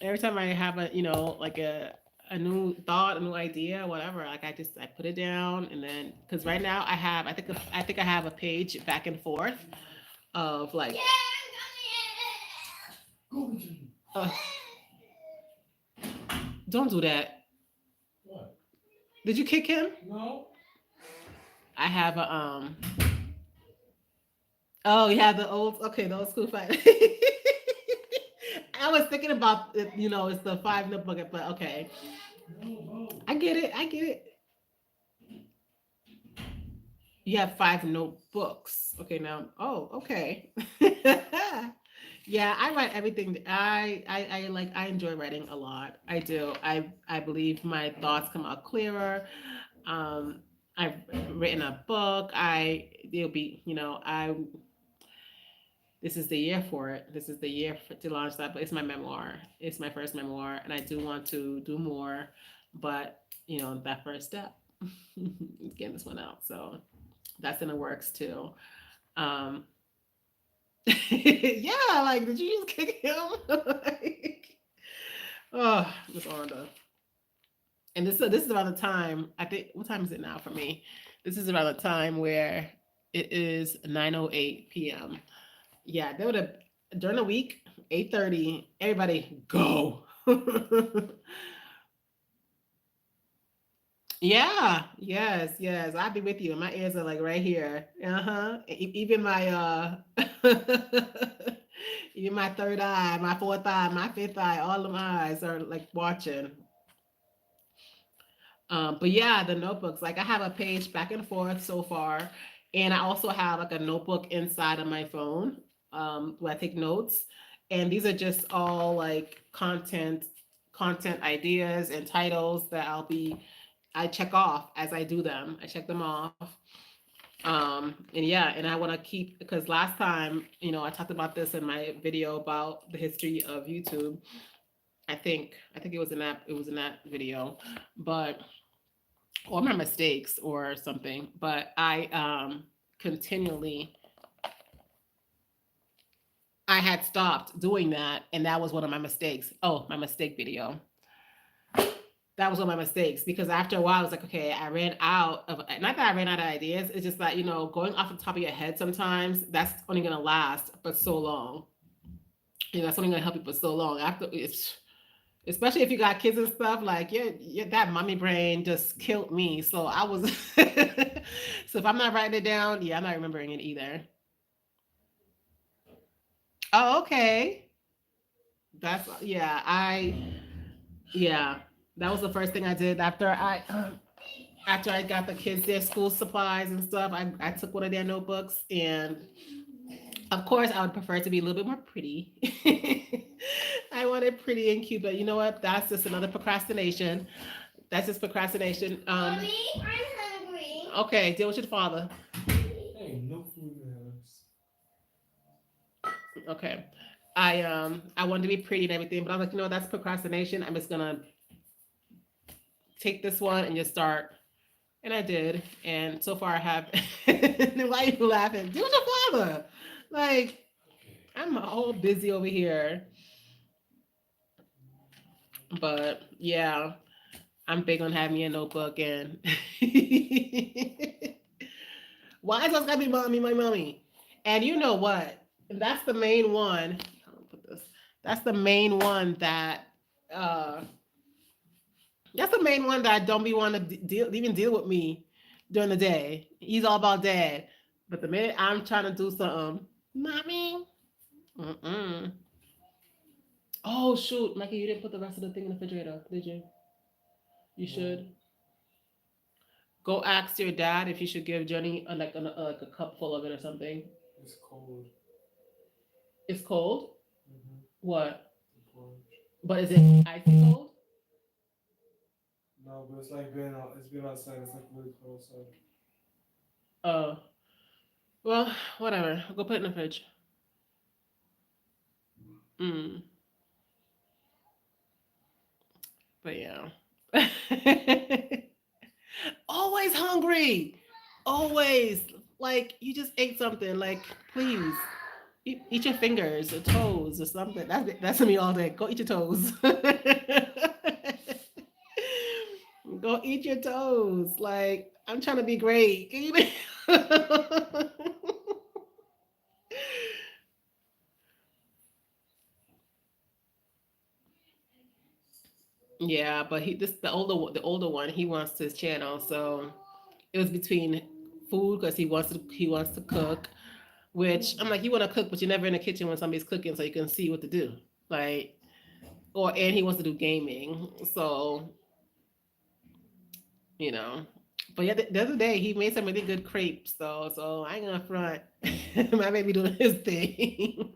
Every time I have like a new thought, a new idea, whatever, like I put it down, and then because right now I think I have a page back and forth of like uh, don't do that. What? Did you kick him? No. I have a oh yeah, the old school fight. I was thinking about it, it's the five notebook, but okay. No, no. I get it. I get it. You have five notebooks. Okay, now. Oh, okay. Yeah, I write everything. I enjoy writing a lot. I do. I believe my thoughts come out clearer. Um, I've written a book. It'll be, this is the year for it. This is the year to launch that. But it's my memoir. It's my first memoir, and I do want to do more. But that first step, is getting this one out. So that's in the works too. Um, yeah, like did you just kick him? Like, oh, Miss Orlando. And this is around the time. I think what time is it now for me? This is around the time where it is 9:08 p.m. Yeah, they would have during the week 8:30. Everybody go. Yeah, yes, yes. I'll be with you. My ears are like right here. Uh-huh. Even my even my third eye, my fourth eye, my fifth eye, all of my eyes are like watching. But yeah, the notebooks, like I have a page back and forth so far, and I also have like a notebook inside of my phone. where I take notes, and these are just all like content ideas and titles that I check off as I do them. I check them off. And yeah, and I want to keep, because last time, I talked about this in my video about the history of YouTube. I think it was in that video, but or my mistakes or something. But I continually I had stopped doing that, and that was one of my mistakes. Oh, my mistake video. That was one of my mistakes, because after a while, I was like, okay, I ran out of, not that I ran out of ideas. It's just that, going off the top of your head sometimes, that's only going to last but so long. That's only going to help you for so long. After it's, especially if you got kids and stuff, like, yeah, that mommy brain just killed me. So I was, so if I'm not writing it down, yeah, I'm not remembering it either. Oh, okay. Yeah, that was the first thing I did after I got the kids their school supplies and stuff. I took one of their notebooks, and of course I would prefer it to be a little bit more pretty. I want it pretty and cute, but you know what? That's just another procrastination. That's just procrastination. Mommy, I'm hungry. Okay, deal with your father. Hey, no food in the house. Okay. I wanted to be pretty and everything, but I was like, that's procrastination. I'm just gonna take this one and just start. And I did. And so far I have. Why are you laughing? Do with your father. Like, I'm all busy over here. But yeah, I'm big on having me a notebook, and why is this gotta be mommy, my mommy? And you know what? That's the main one. How do I put this? That's the main one that uh that's the main one that don't be want to even deal with me during the day. He's all about dad. But the minute I'm trying to do something, mommy. Mm-mm. Oh shoot, Mikey, you didn't put the rest of the thing in the refrigerator, did you? You No, should go ask your dad if you should give Jenny like a cup full of it or something. it's cold. It's cold. Mm-hmm. What? The porridge. But is it icy cold? No, but it's like being out. It's been outside. It's like really cold outside. Oh, well, whatever. Go put it in the fridge. Mm. But yeah. Always hungry. Always. Like you just ate something. Like please eat your fingers or toes or something. That's me all day. Go eat your toes. Go eat your toes. Like I'm trying to be great. Can you Yeah, but the older one, he wants his channel. So it was between food, because he wants to cook, which I'm like, you want to cook, but you're never in the kitchen when somebody's cooking, so you can see what to do. Like, and he wants to do gaming. So, you know. But yeah, the other day he made some really good crepes, though. So I ain't gonna front. My baby doing his thing.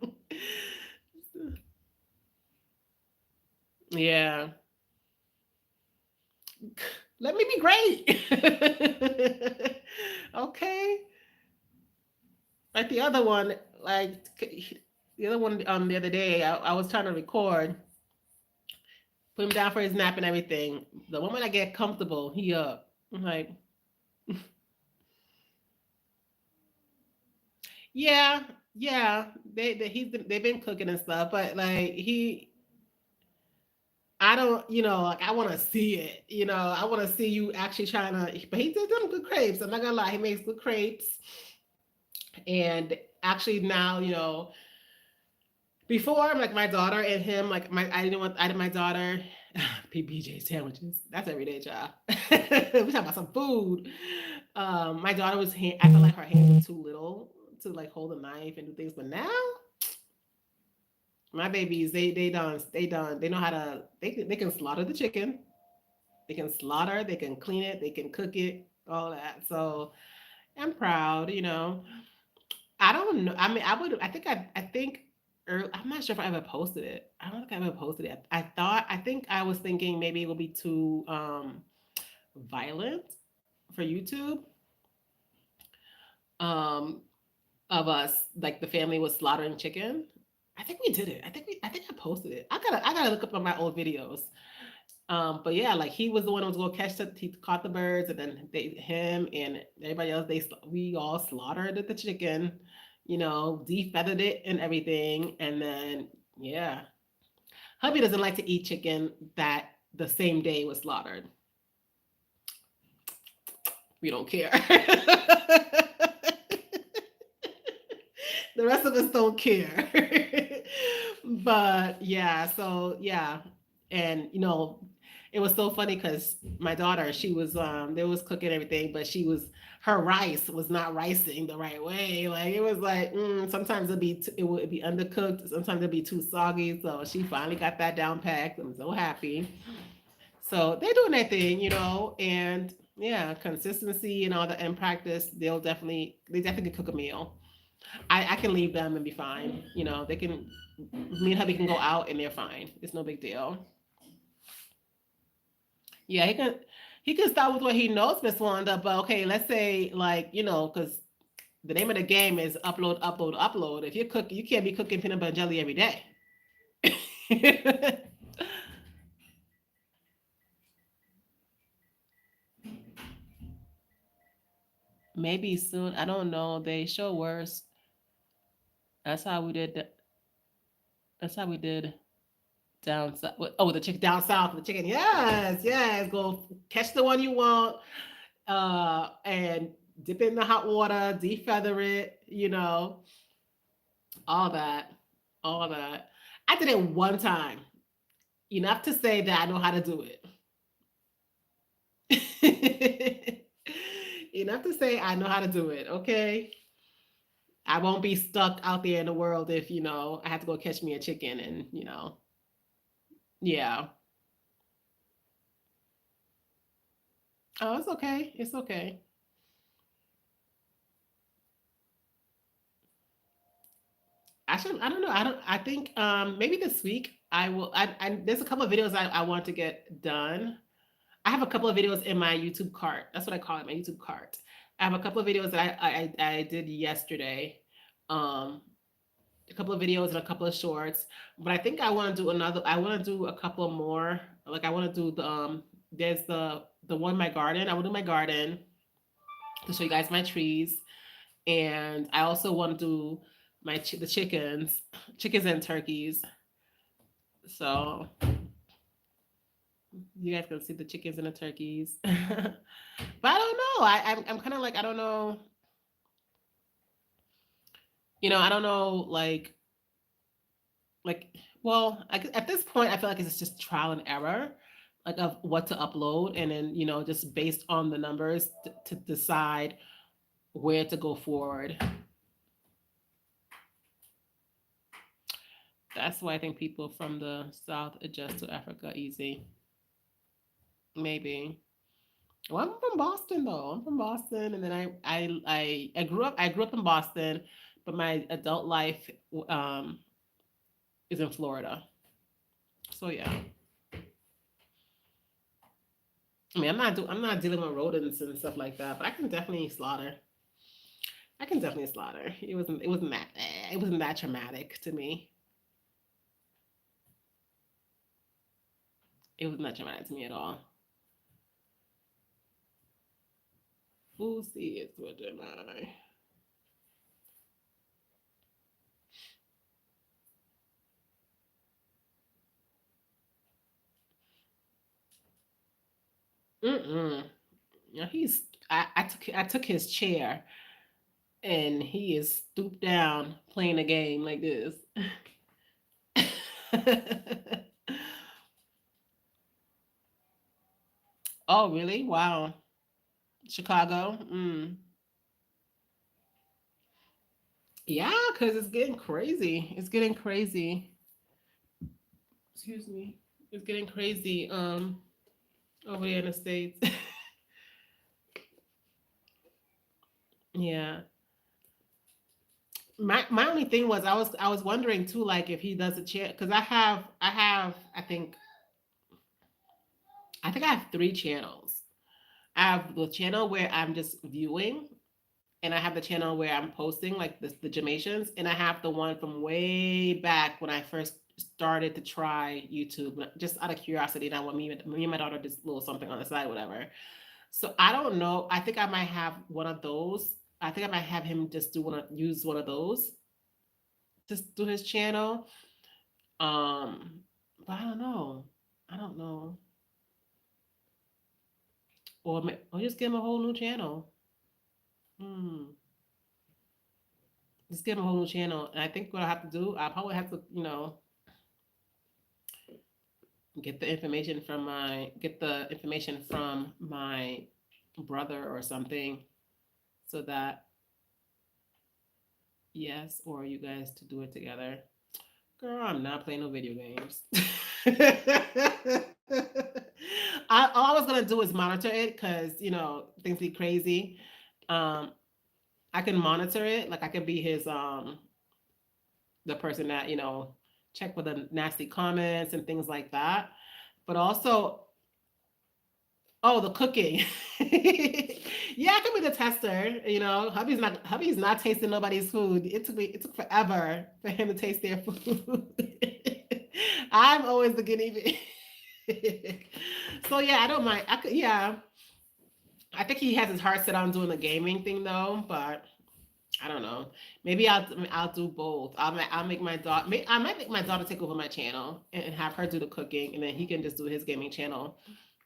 Yeah. Let me be great. Okay. Like the other one, like the other one the other day, I was trying to record, put him down for his nap and everything. The moment I get comfortable, he up. I'm like, yeah, yeah. They've been cooking and stuff, but like I don't, like I want to see it. I want to see you actually trying to. But he did them good crepes. I'm not gonna lie, he makes good crepes. And actually now, before, like my daughter and him, like I did my daughter PBJ sandwiches. That's every day, child. We talking about some food. My daughter I felt like her hands were too little to like hold a knife and do things, but now my babies, they know how to they can slaughter the chicken, they can clean it, they can cook it, all that. So I'm proud. I don't know. I mean, I would. I think. I'm not sure if I ever posted it. I don't think I ever posted it. I thought. I think I was thinking maybe it would be too violent for YouTube. Um, of us, like the family was slaughtering chicken. I think we did it. I think I posted it. I gotta look up on my old videos. But yeah, like he was the one who was gonna catch the he caught the birds, and then him and everybody else we all slaughtered the chicken, defeathered it and everything, and then yeah, hubby doesn't like to eat chicken that the same day was slaughtered. We don't care. The rest of us don't care. But yeah, so yeah. And it was so funny because my daughter, she was there was cooking everything, but her rice was not ricing the right way. Like it was like sometimes it would be undercooked, sometimes it'd be too soggy. So she finally got that down packed. I'm so happy. So they're doing their thing, and yeah, consistency and all that and practice, they definitely cook a meal. I can leave them and be fine. They can me and hubby can go out and they're fine. It's no big deal. Yeah, he can start with what he knows, Miss Wanda. But okay, let's say like, because the name of the game is upload, upload, upload. If you cook, you can't be cooking peanut butter and jelly every day. Maybe soon. I don't know. They show worse. That's how we did. That's how we did down south. Oh, the chicken down south. The chicken. Yes, yes. Go catch the one you want. And dip it in the hot water. Defeather it. All that. All that. I did it one time. Enough to say that I know how to do it. Enough to say I know how to do it. Okay. I won't be stuck out there in the world if I have to go catch me a chicken and yeah. Oh, it's okay. It's okay. Actually, I don't know. I think maybe this week I will. There's a couple of videos I want to get done. I have a couple of videos in my YouTube cart. That's what I call it, my YouTube cart. I have a couple of videos that I did yesterday. Um, a couple of videos and a couple of shorts. But I think I want to do another. I want to do a couple more. Like I want to do the There's the one in my garden. I will do my garden to show you guys my trees, and I also want to do the chickens and turkeys. So you guys can see the chickens and the turkeys. But I don't know. I'm kind of like I don't know. I don't know. Like well, at this point, I feel like it's just trial and error, like of what to upload, and then just based on the numbers to decide where to go forward. That's why I think people from the South adjust to Africa easy. Maybe. Well, I'm from Boston though. I'm from Boston, and then I grew up in Boston, but my adult life um, is in Florida. So yeah, I mean I'm not dealing with rodents and stuff like that, but I can definitely slaughter. I can definitely slaughter. It wasn't that traumatic to me. It wasn't that traumatic to me at all. Who sees what Gemini? Mm-mm. Yeah, I took his chair and he is stooped down playing a game like this. Oh, really? Wow. Chicago? Yeah, because it's getting crazy. It's getting crazy. Excuse me. It's getting crazy over there in the States. Yeah. My only thing was I was wondering too, like if he does a channel, because I think I have three channels. I have the channel where I'm just viewing, and I have the channel where I'm posting like the Jamaitians, and I have the one from way back when I first started to try YouTube, just out of curiosity. And I want me and my daughter just a little something on the side, whatever. So I don't know. I think I might have one of those. I think I might have him just use one of those, just do his channel. Um, but I don't know. I don't know. Or just give him a whole new channel. Hmm. Just give him a whole new channel. And I think what I have to do, I probably have to, get the information from my brother or something, so that yes, or you guys to do it together. Girl, I'm not playing no video games. All I was gonna do is monitor it because things be crazy. Um, I can monitor it, like I can be his the person that check for the nasty comments and things like that. But also, oh, the cooking. Yeah, I can be the tester. Hubby's not tasting nobody's food. It took forever for him to taste their food. I'm always the guinea pig. So yeah, I don't mind. I could, yeah. I think he has his heart set on doing the gaming thing though, but I don't know. Maybe I'll do both. I'll make my daughter. I might make my daughter take over my channel and have her do the cooking, and then he can just do his gaming channel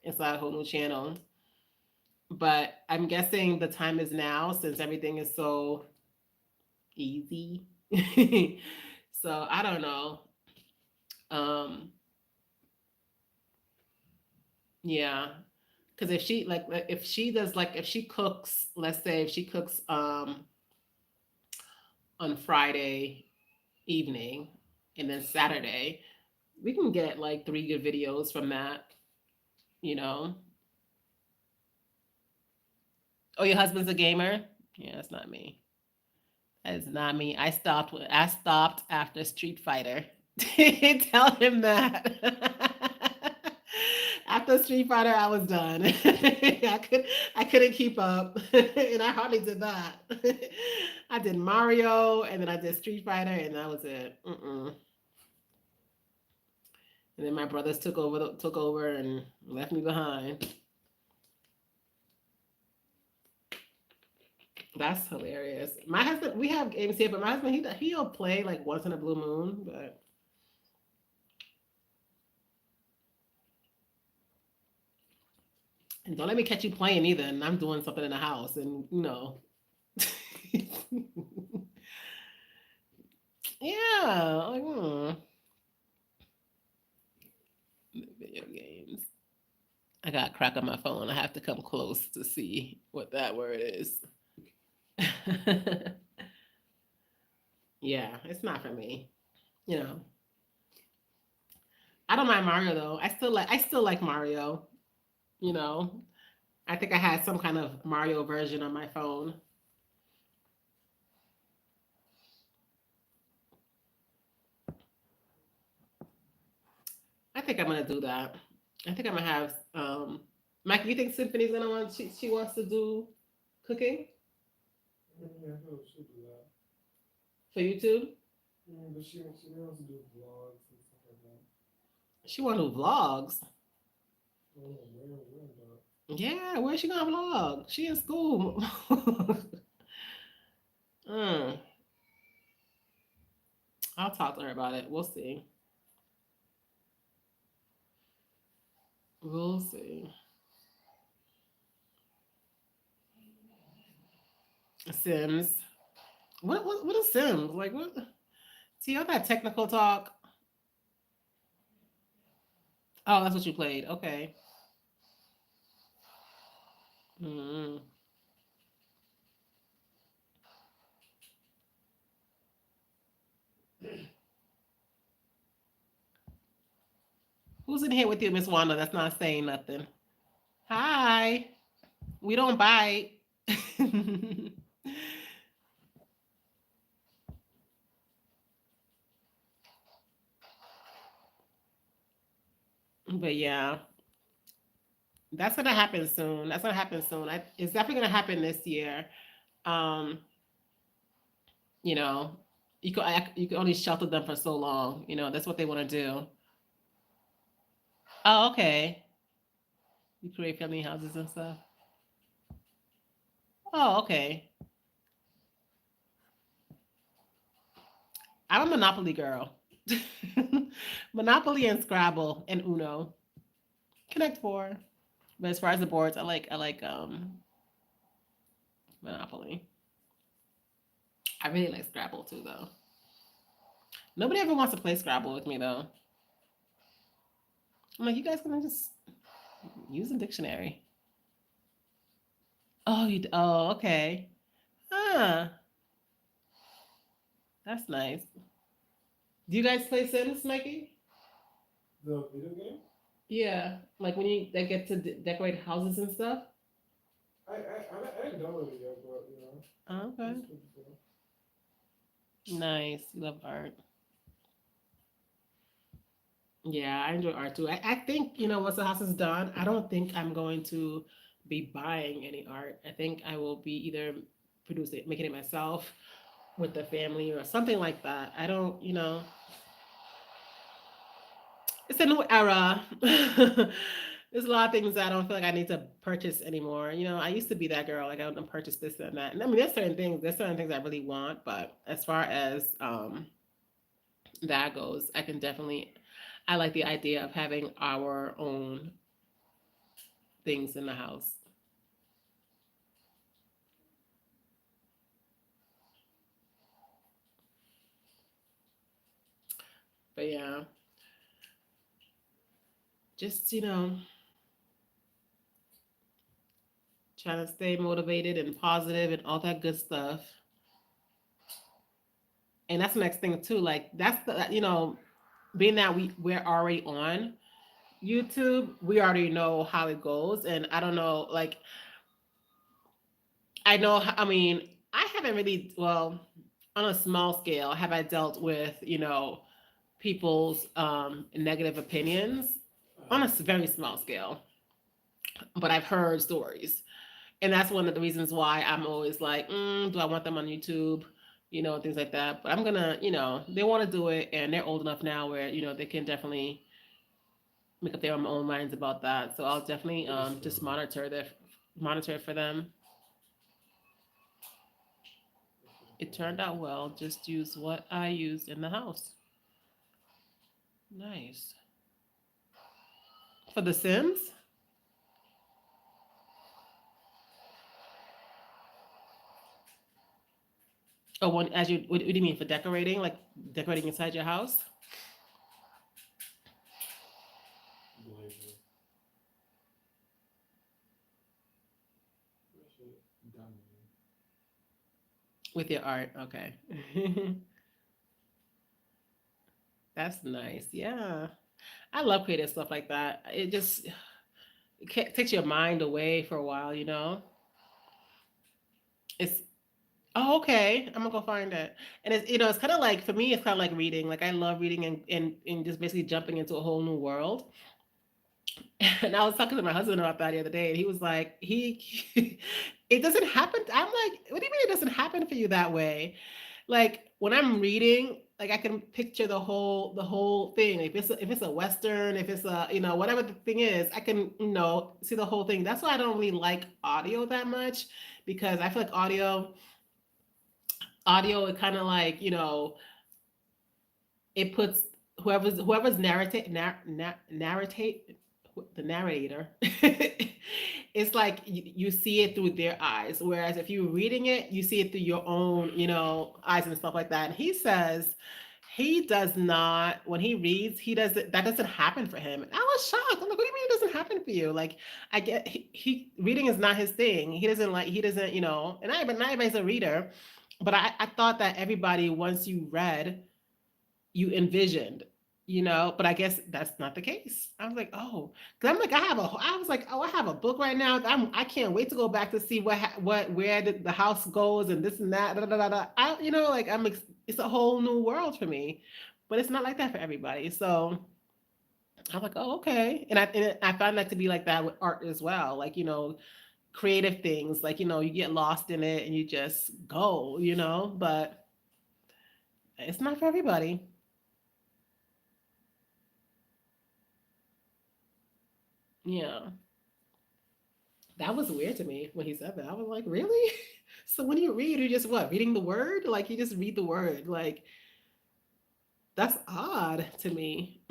and start a whole new channel. But I'm guessing the time is now since everything is so easy. So I don't know. Um, yeah, because if she does, like, if she cooks, let's say if she cooks on Friday evening and then Saturday, we can get like three good videos from that. You know. Oh, your husband's a gamer? Yeah, that's not me. That is not me. I stopped after Street Fighter. Tell him that. After Street Fighter, I was done. I couldn't keep up, and I hardly did that. I did Mario, and then I did Street Fighter, and that was it. Mm-mm. And then my brothers took over and left me behind. That's hilarious. My husband, we have games here, but my husband, he'll play like once in a blue moon. But and don't let me catch you playing either. And I'm doing something in the house, and yeah, like video games. I got a crack on my phone. I have to come close to see what that word is. Yeah, it's not for me. You know, I don't mind Mario though. I still like Mario. You know, I think I had some kind of Mario version on my phone. I think I'm gonna do that. I think I'm gonna have Mike. You think Symphony's gonna want? She wants to do cooking Yeah, she'll do that. for YouTube. But she wants to do vlogs and stuff like that. She want to do vlogs. Oh, where about? Yeah, where's she gonna vlog? She in school. Mm, I'll talk to her about it. We'll see. We'll see. Sims. What is Sims? Like what? See all that technical talk. Oh, that's what you played. Okay. Mm. Who's in here with you, Miss Wanda? That's not saying nothing. Hi. We don't bite. But yeah, that's gonna happen soon. That's gonna happen soon. It's definitely gonna happen this year. Um, you know, you can only shelter them for so long. You know, that's what they want to do. Oh, okay. You create family houses and stuff. Oh, okay. I'm a Monopoly girl. Monopoly and Scrabble and Uno. Connect Four. But as far as the boards, I like Monopoly. I really like Scrabble too though. Nobody ever wants to play Scrabble with me though. I'm like, you guys gonna just use a dictionary. Oh, okay. Huh. That's nice. Do you guys play Sims, Mikey? The video game? Yeah. Like when you they get to decorate houses and stuff? I didn't download it yet, but you know, Oh, okay. it's good before. Nice. You love art. Yeah, I enjoy art too. I think, once the house is done, I don't think I'm going to be buying any art. I think I will be either producing it, making it myself with the family or something like that. I don't, it's a new era. There's a lot of things I don't feel like I need to purchase anymore. I used to be that girl, like I don't purchase this and that. And I mean, there's certain things I really want, but as far as that goes, I like the idea of having our own things in the house. But yeah, just, trying to stay motivated and positive and all that good stuff. And that's the next thing too. Like that's being that we're already on YouTube, we already know how it goes. And I don't know, like I mean, I haven't really, well, on a small scale, have I dealt with, people's negative opinions on a very small scale, but I've heard stories. And that's one of the reasons why I'm always like, do I want them on YouTube? Things like that. But I'm gonna, they want to do it, and they're old enough now where they can definitely make up their own minds about that. So I'll definitely just monitor it for them. It turned out well. Just use what I used in the house. Nice. For The Sims? Oh, what do you mean for decorating? Like decorating inside your house Blazer. That shit done me. with your art? Okay. That's nice. Yeah. I love creative stuff like that. It takes your mind away for a while. It's Oh, okay. I'm gonna go find it. And it's kind of like for me, it's kind of like reading. Like I love reading and just basically jumping into a whole new world. And I was talking to my husband about that the other day, and he was like, it doesn't happen. I'm like, what do you mean it doesn't happen for you that way? Like when I'm reading, like I can picture the whole thing. If it's a western, if it's a whatever the thing is, I can see the whole thing. That's why I don't really like audio that much because I feel like audio it kind of like it puts whoever's narrate the narrator. It's like you see it through their eyes, whereas if you're reading it you see it through your own eyes and stuff like that. And he says he does not, when he reads, that doesn't happen for him. And I was shocked. I'm like, what do you mean it doesn't happen for you? Like I get he reading is not his thing. He doesn't and not everybody's a reader, but I thought that everybody, once you read, you envisioned, but I guess that's not the case. I was like, oh, because I was like, oh, I have a book right now. I can't wait to go back to see where the house goes and this and that. Da, da, da, da. Like it's a whole new world for me, but it's not like that for everybody. So I'm like, oh, okay. And I find that to be like that with art as well. Like, creative things, like, you get lost in it and you just go, but it's not for everybody. Yeah. That was weird to me when he said that. I was like, really? So when you read, you just what? Reading the word? Like you just read the word. Like that's odd to me.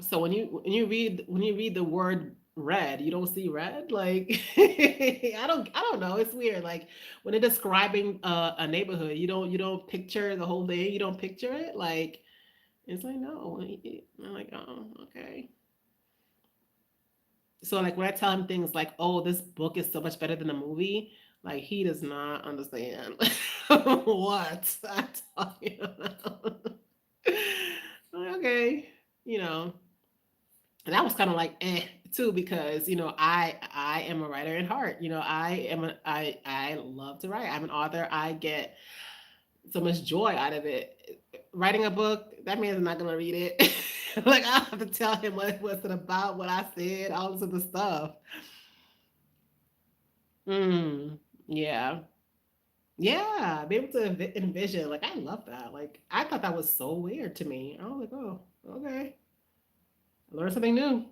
So when you read the word red, you don't see red. Like I don't know. It's weird. Like when they're describing a neighborhood, you don't picture the whole thing. You don't picture it. Like it's like no. I'm like oh okay. So like when I tell him things like, "Oh, this book is so much better than the movie," like he does not understand what I'm talking about. Like, okay, you know, and that was kind of like too because I am a writer in heart. I love to write. I'm an author. I get so much joy out of it. Writing a book, that man's not gonna read it. Like I have to tell him what's it about, what I said, all this other stuff. Mm, yeah. Yeah. Be able to envision. Like, I love that. Like, I thought that was so weird to me. I was like, oh, okay. Learn something new.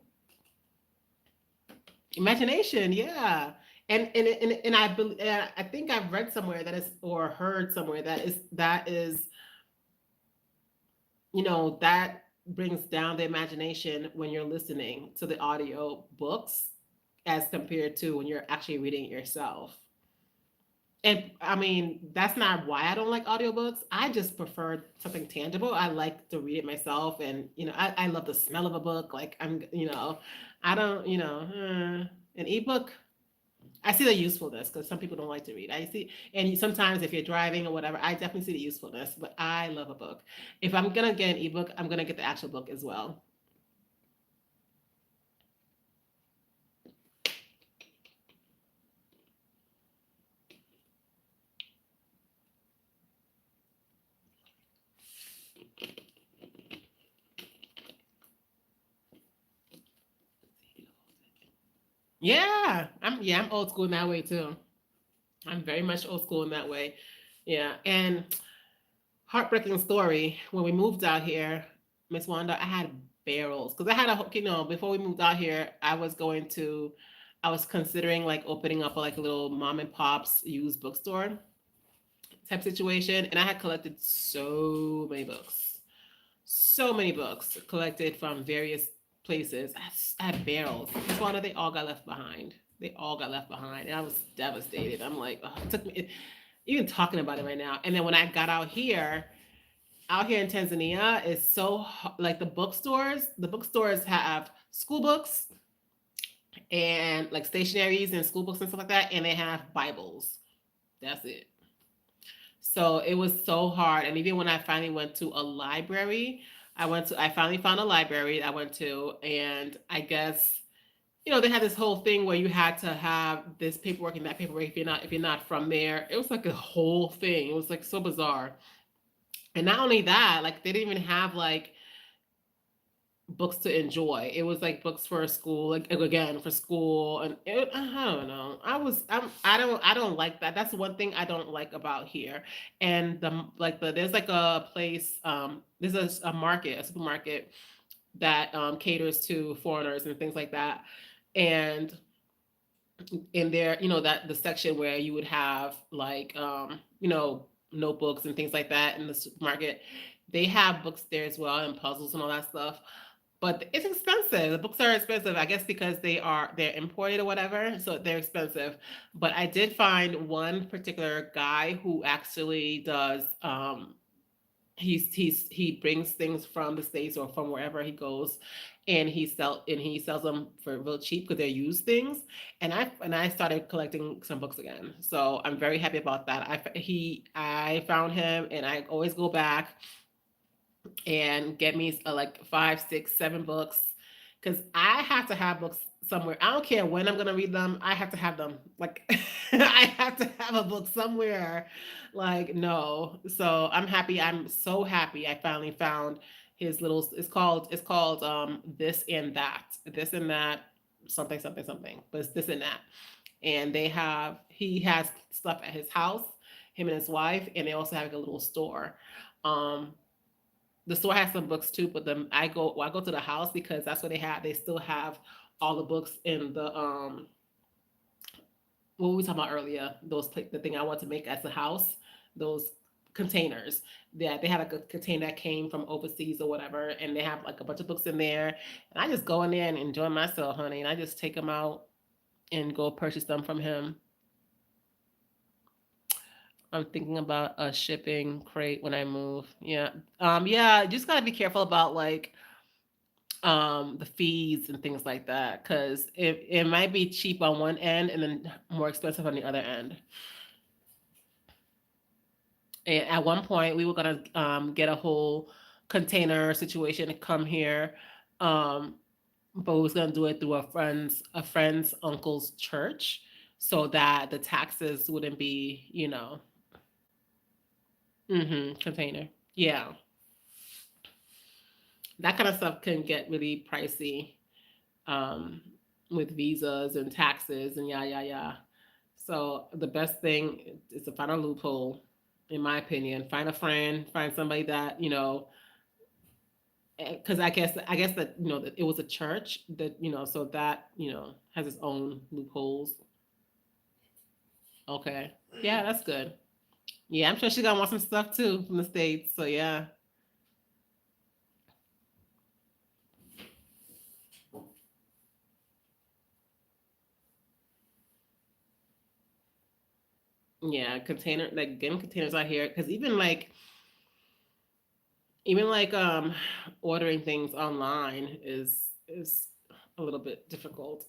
Imagination. Yeah. And I think I've read somewhere that is, or heard somewhere that brings down the imagination when you're listening to the audio books as compared to when you're actually reading it yourself. And I mean, that's not why I don't like audiobooks. I just prefer something tangible. I like to read it myself. And, I love the smell of a book. Like, I don't, an ebook, I see the usefulness because some people don't like to read. I see, and sometimes if you're driving or whatever, I definitely see the usefulness, but I love a book. If I'm going to get an ebook, I'm going to get the actual book as well. Yeah, I'm old school in that way too. I'm very much old school in that way. Yeah. And heartbreaking story. When we moved out here, Miss Wanda, I had barrels because I had before we moved out here, I was considering like opening up like a little mom and pop's used bookstore type situation, and I had collected so many books collected from various places. I had barrels. Miss Wanda, they all got left behind. They all got left behind, and I was devastated. I'm like, oh, it took me. Even talking about it right now. And then when I got out here in Tanzania is like the bookstores have school books and like stationaries and school books and stuff like that, and they have Bibles. That's it. So it was so hard. And even when I finally went to a library, I finally found a library I went to, and I guess they had this whole thing where you had to have this paperwork and that paperwork if you're not from there. It was like a whole thing. It was like so bizarre. And not only that, like they didn't even have like books to enjoy. It was like books for school, like again for school, and I don't know. I don't like that. That's one thing I don't like about here. And there's like a place, there's a market, a supermarket that caters to foreigners and things like that. And in there, that the section where you would have like notebooks and things like that in the supermarket, they have books there as well and puzzles and all that stuff. But it's expensive. The books are expensive, I guess, because they're imported or whatever, so they're expensive. But I did find one particular guy who actually does he brings things from the states or from wherever he goes, and he sells them for real cheap because they're used things. And I started collecting some books again, so I'm very happy about that. I found him, and I always go back and get me like 5, 6, 7 books because I have to have books somewhere. I don't care when I'm going to read them. I have to have them. Like, I have to have a book somewhere. Like, no. So I'm happy. I'm so happy I finally found his little, it's called this and that, this and that, something something something, but it's this and that. And he has stuff at his house, him and his wife, and they also have like a little store. Um, the store has some books too, but I go to the house because that's what they have. They still have all the books in the what we were talking about earlier, the thing I want to make as a house, those containers that they have like a container that came from overseas or whatever, and they have like a bunch of books in there. And I just go in there and enjoy myself, honey, and I just take them out and go purchase them from him. I'm thinking about a shipping crate when I move. Yeah. Yeah, you just gotta be careful about like the fees and things like that, because it might be cheap on one end and then more expensive on the other end. And at one point, we were gonna get a whole container situation to come here, um, but we was gonna do it through a friend's uncle's church, so that the taxes wouldn't be, container. Yeah, that kind of stuff can get really pricey, um, with visas and taxes and yeah, yeah, yeah. So the best thing is to find a loophole, in my opinion. Find a friend, find somebody that because I guess that that it was a church that so that has its own loopholes. Okay, yeah, that's good. Yeah, I'm sure she's gonna want some stuff too from the states. So yeah, yeah, container like getting containers out here because even like ordering things online is a little bit difficult.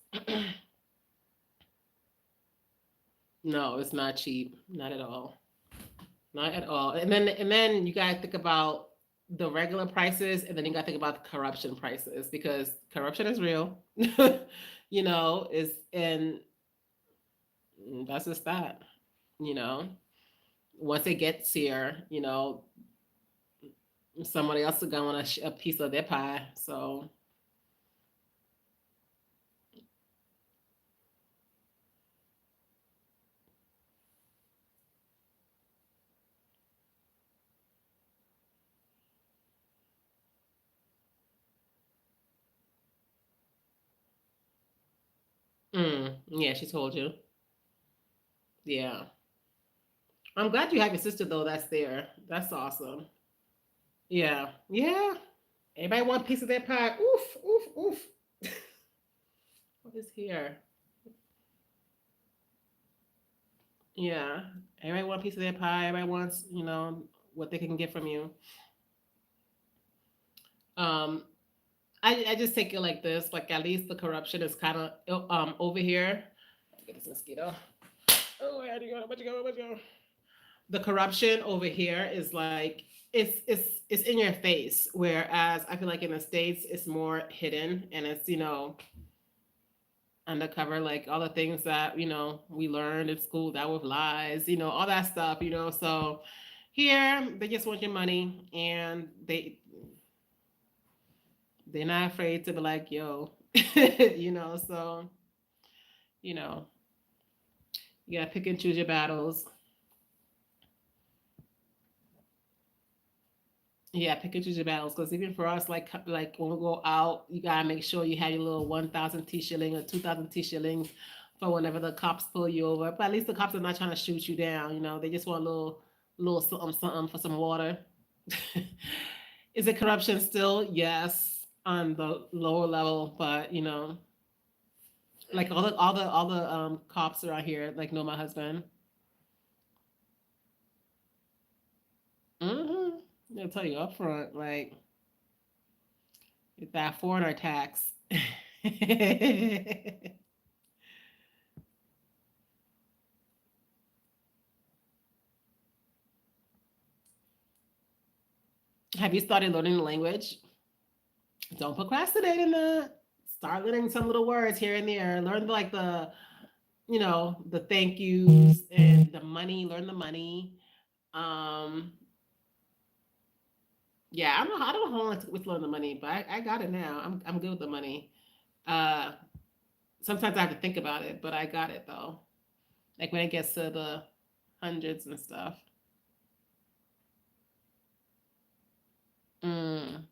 No, it's not cheap, not at all. Not at all. And then you gotta think about the regular prices, and then you gotta think about the corruption prices because corruption is real. Is and that's just that. You know, once it gets here, somebody else is gonna want a piece of their pie. So, yeah, she told you. Yeah, I'm glad you have your sister though. That's there. That's awesome. Yeah, yeah. Everybody want a piece of their pie. Oof, oof, oof. What is here? Yeah. Everybody want a piece of their pie. Everybody wants, what they can get from you. Um, I just take it like this. Like at least the corruption is kind of over here. Get this mosquito. Oh, where'd you go? Where'd you go? Where'd you go? The corruption over here is like it's in your face. Whereas I feel like in the states it's more hidden and it's undercover, like all the things that we learned in school that were lies, all that stuff, so here they just want your money and they're not afraid to be like, yo, so you know you gotta pick and choose your battles. Yeah, pick and choose your battles because even for us, like when we go out, you gotta make sure you have your little 1,000 T shilling or 2,000 T shillings for whenever the cops pull you over. But at least the cops are not trying to shoot you down. They just want a little something something for some water. Is it corruption still? Yes, on the lower level, but like all the cops around here like know my husband. Mm-hmm. They'll tell you up front, like it's that foreigner tax. Have you started learning the language? Don't procrastinate in that. Start learning some little words here and there. Learn like the thank yous and the money. Learn the money. Um, Yeah, I don't know how long it took me to learn the money, but I got it now. I'm good with the money. Uh, Sometimes I have to think about it, but I got it though. Like when it gets to the hundreds and stuff. Mm.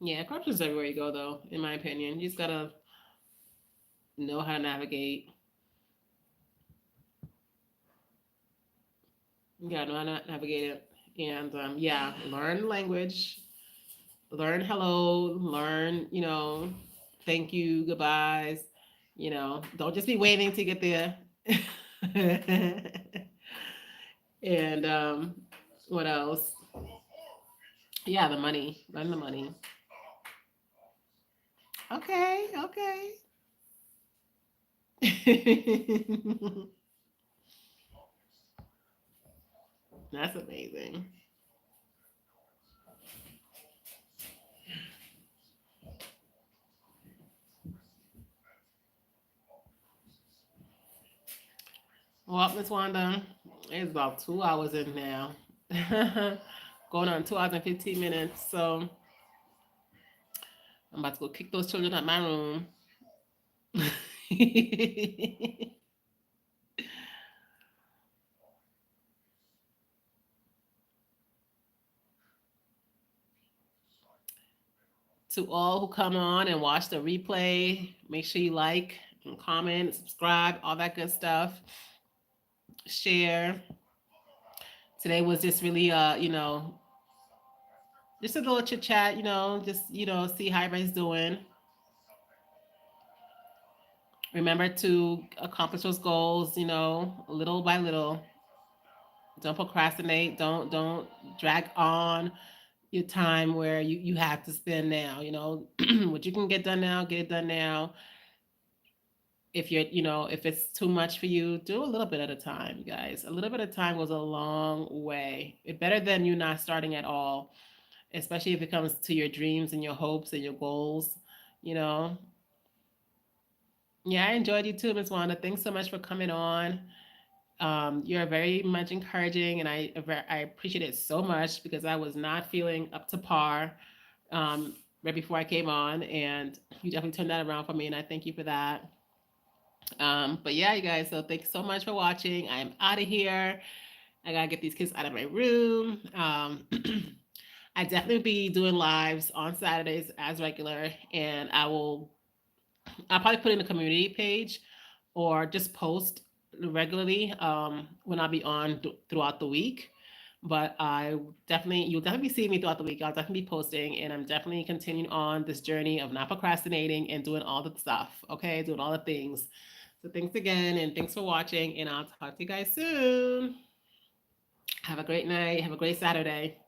Yeah, corruption's everywhere you go though, in my opinion. You just gotta know how to navigate. You gotta know how to navigate it. And yeah, learn language, learn hello, learn, thank you, goodbyes. Don't just be waiting to get there. And what else? Yeah, the money. Learn the money. Okay, okay. That's amazing. Well, Miss Wanda, it's about 2 hours in now. Going on 2 hours and 15 minutes. So I'm about to go kick those children out my room. To all who come on and watch the replay, make sure you like and comment, subscribe, all that good stuff. Share. Today was just really, just a little chit chat, just, see how everybody's doing. Remember to accomplish those goals, little by little. Don't procrastinate. Don't drag on your time where you have to spend now. What you can get done now, get it done now. If if it's too much for you, do a little bit at a time, guys. A little bit at a time goes a long way. It's better than you not starting at all, especially if it comes to your dreams and your hopes and your goals. You know. Yeah, I enjoyed you too, Miss Wanda. Thanks so much for coming on. You're very much encouraging, and I appreciate it so much because I was not feeling up to par um, right before I came on, and you definitely turned that around for me, and I thank you for that. But yeah, you guys, so thanks so much for watching. I'm out of here. I gotta get these kids out of my room. I definitely be doing lives on Saturdays as regular, and I'll probably put in the community page or just post regularly when I'll be on throughout the week. But you'll definitely see me throughout the week. I'll definitely be posting, and I'm definitely continuing on this journey of not procrastinating and doing all the stuff. Okay, doing all the things. So thanks again, and thanks for watching. And I'll talk to you guys soon. Have a great night. Have a great Saturday.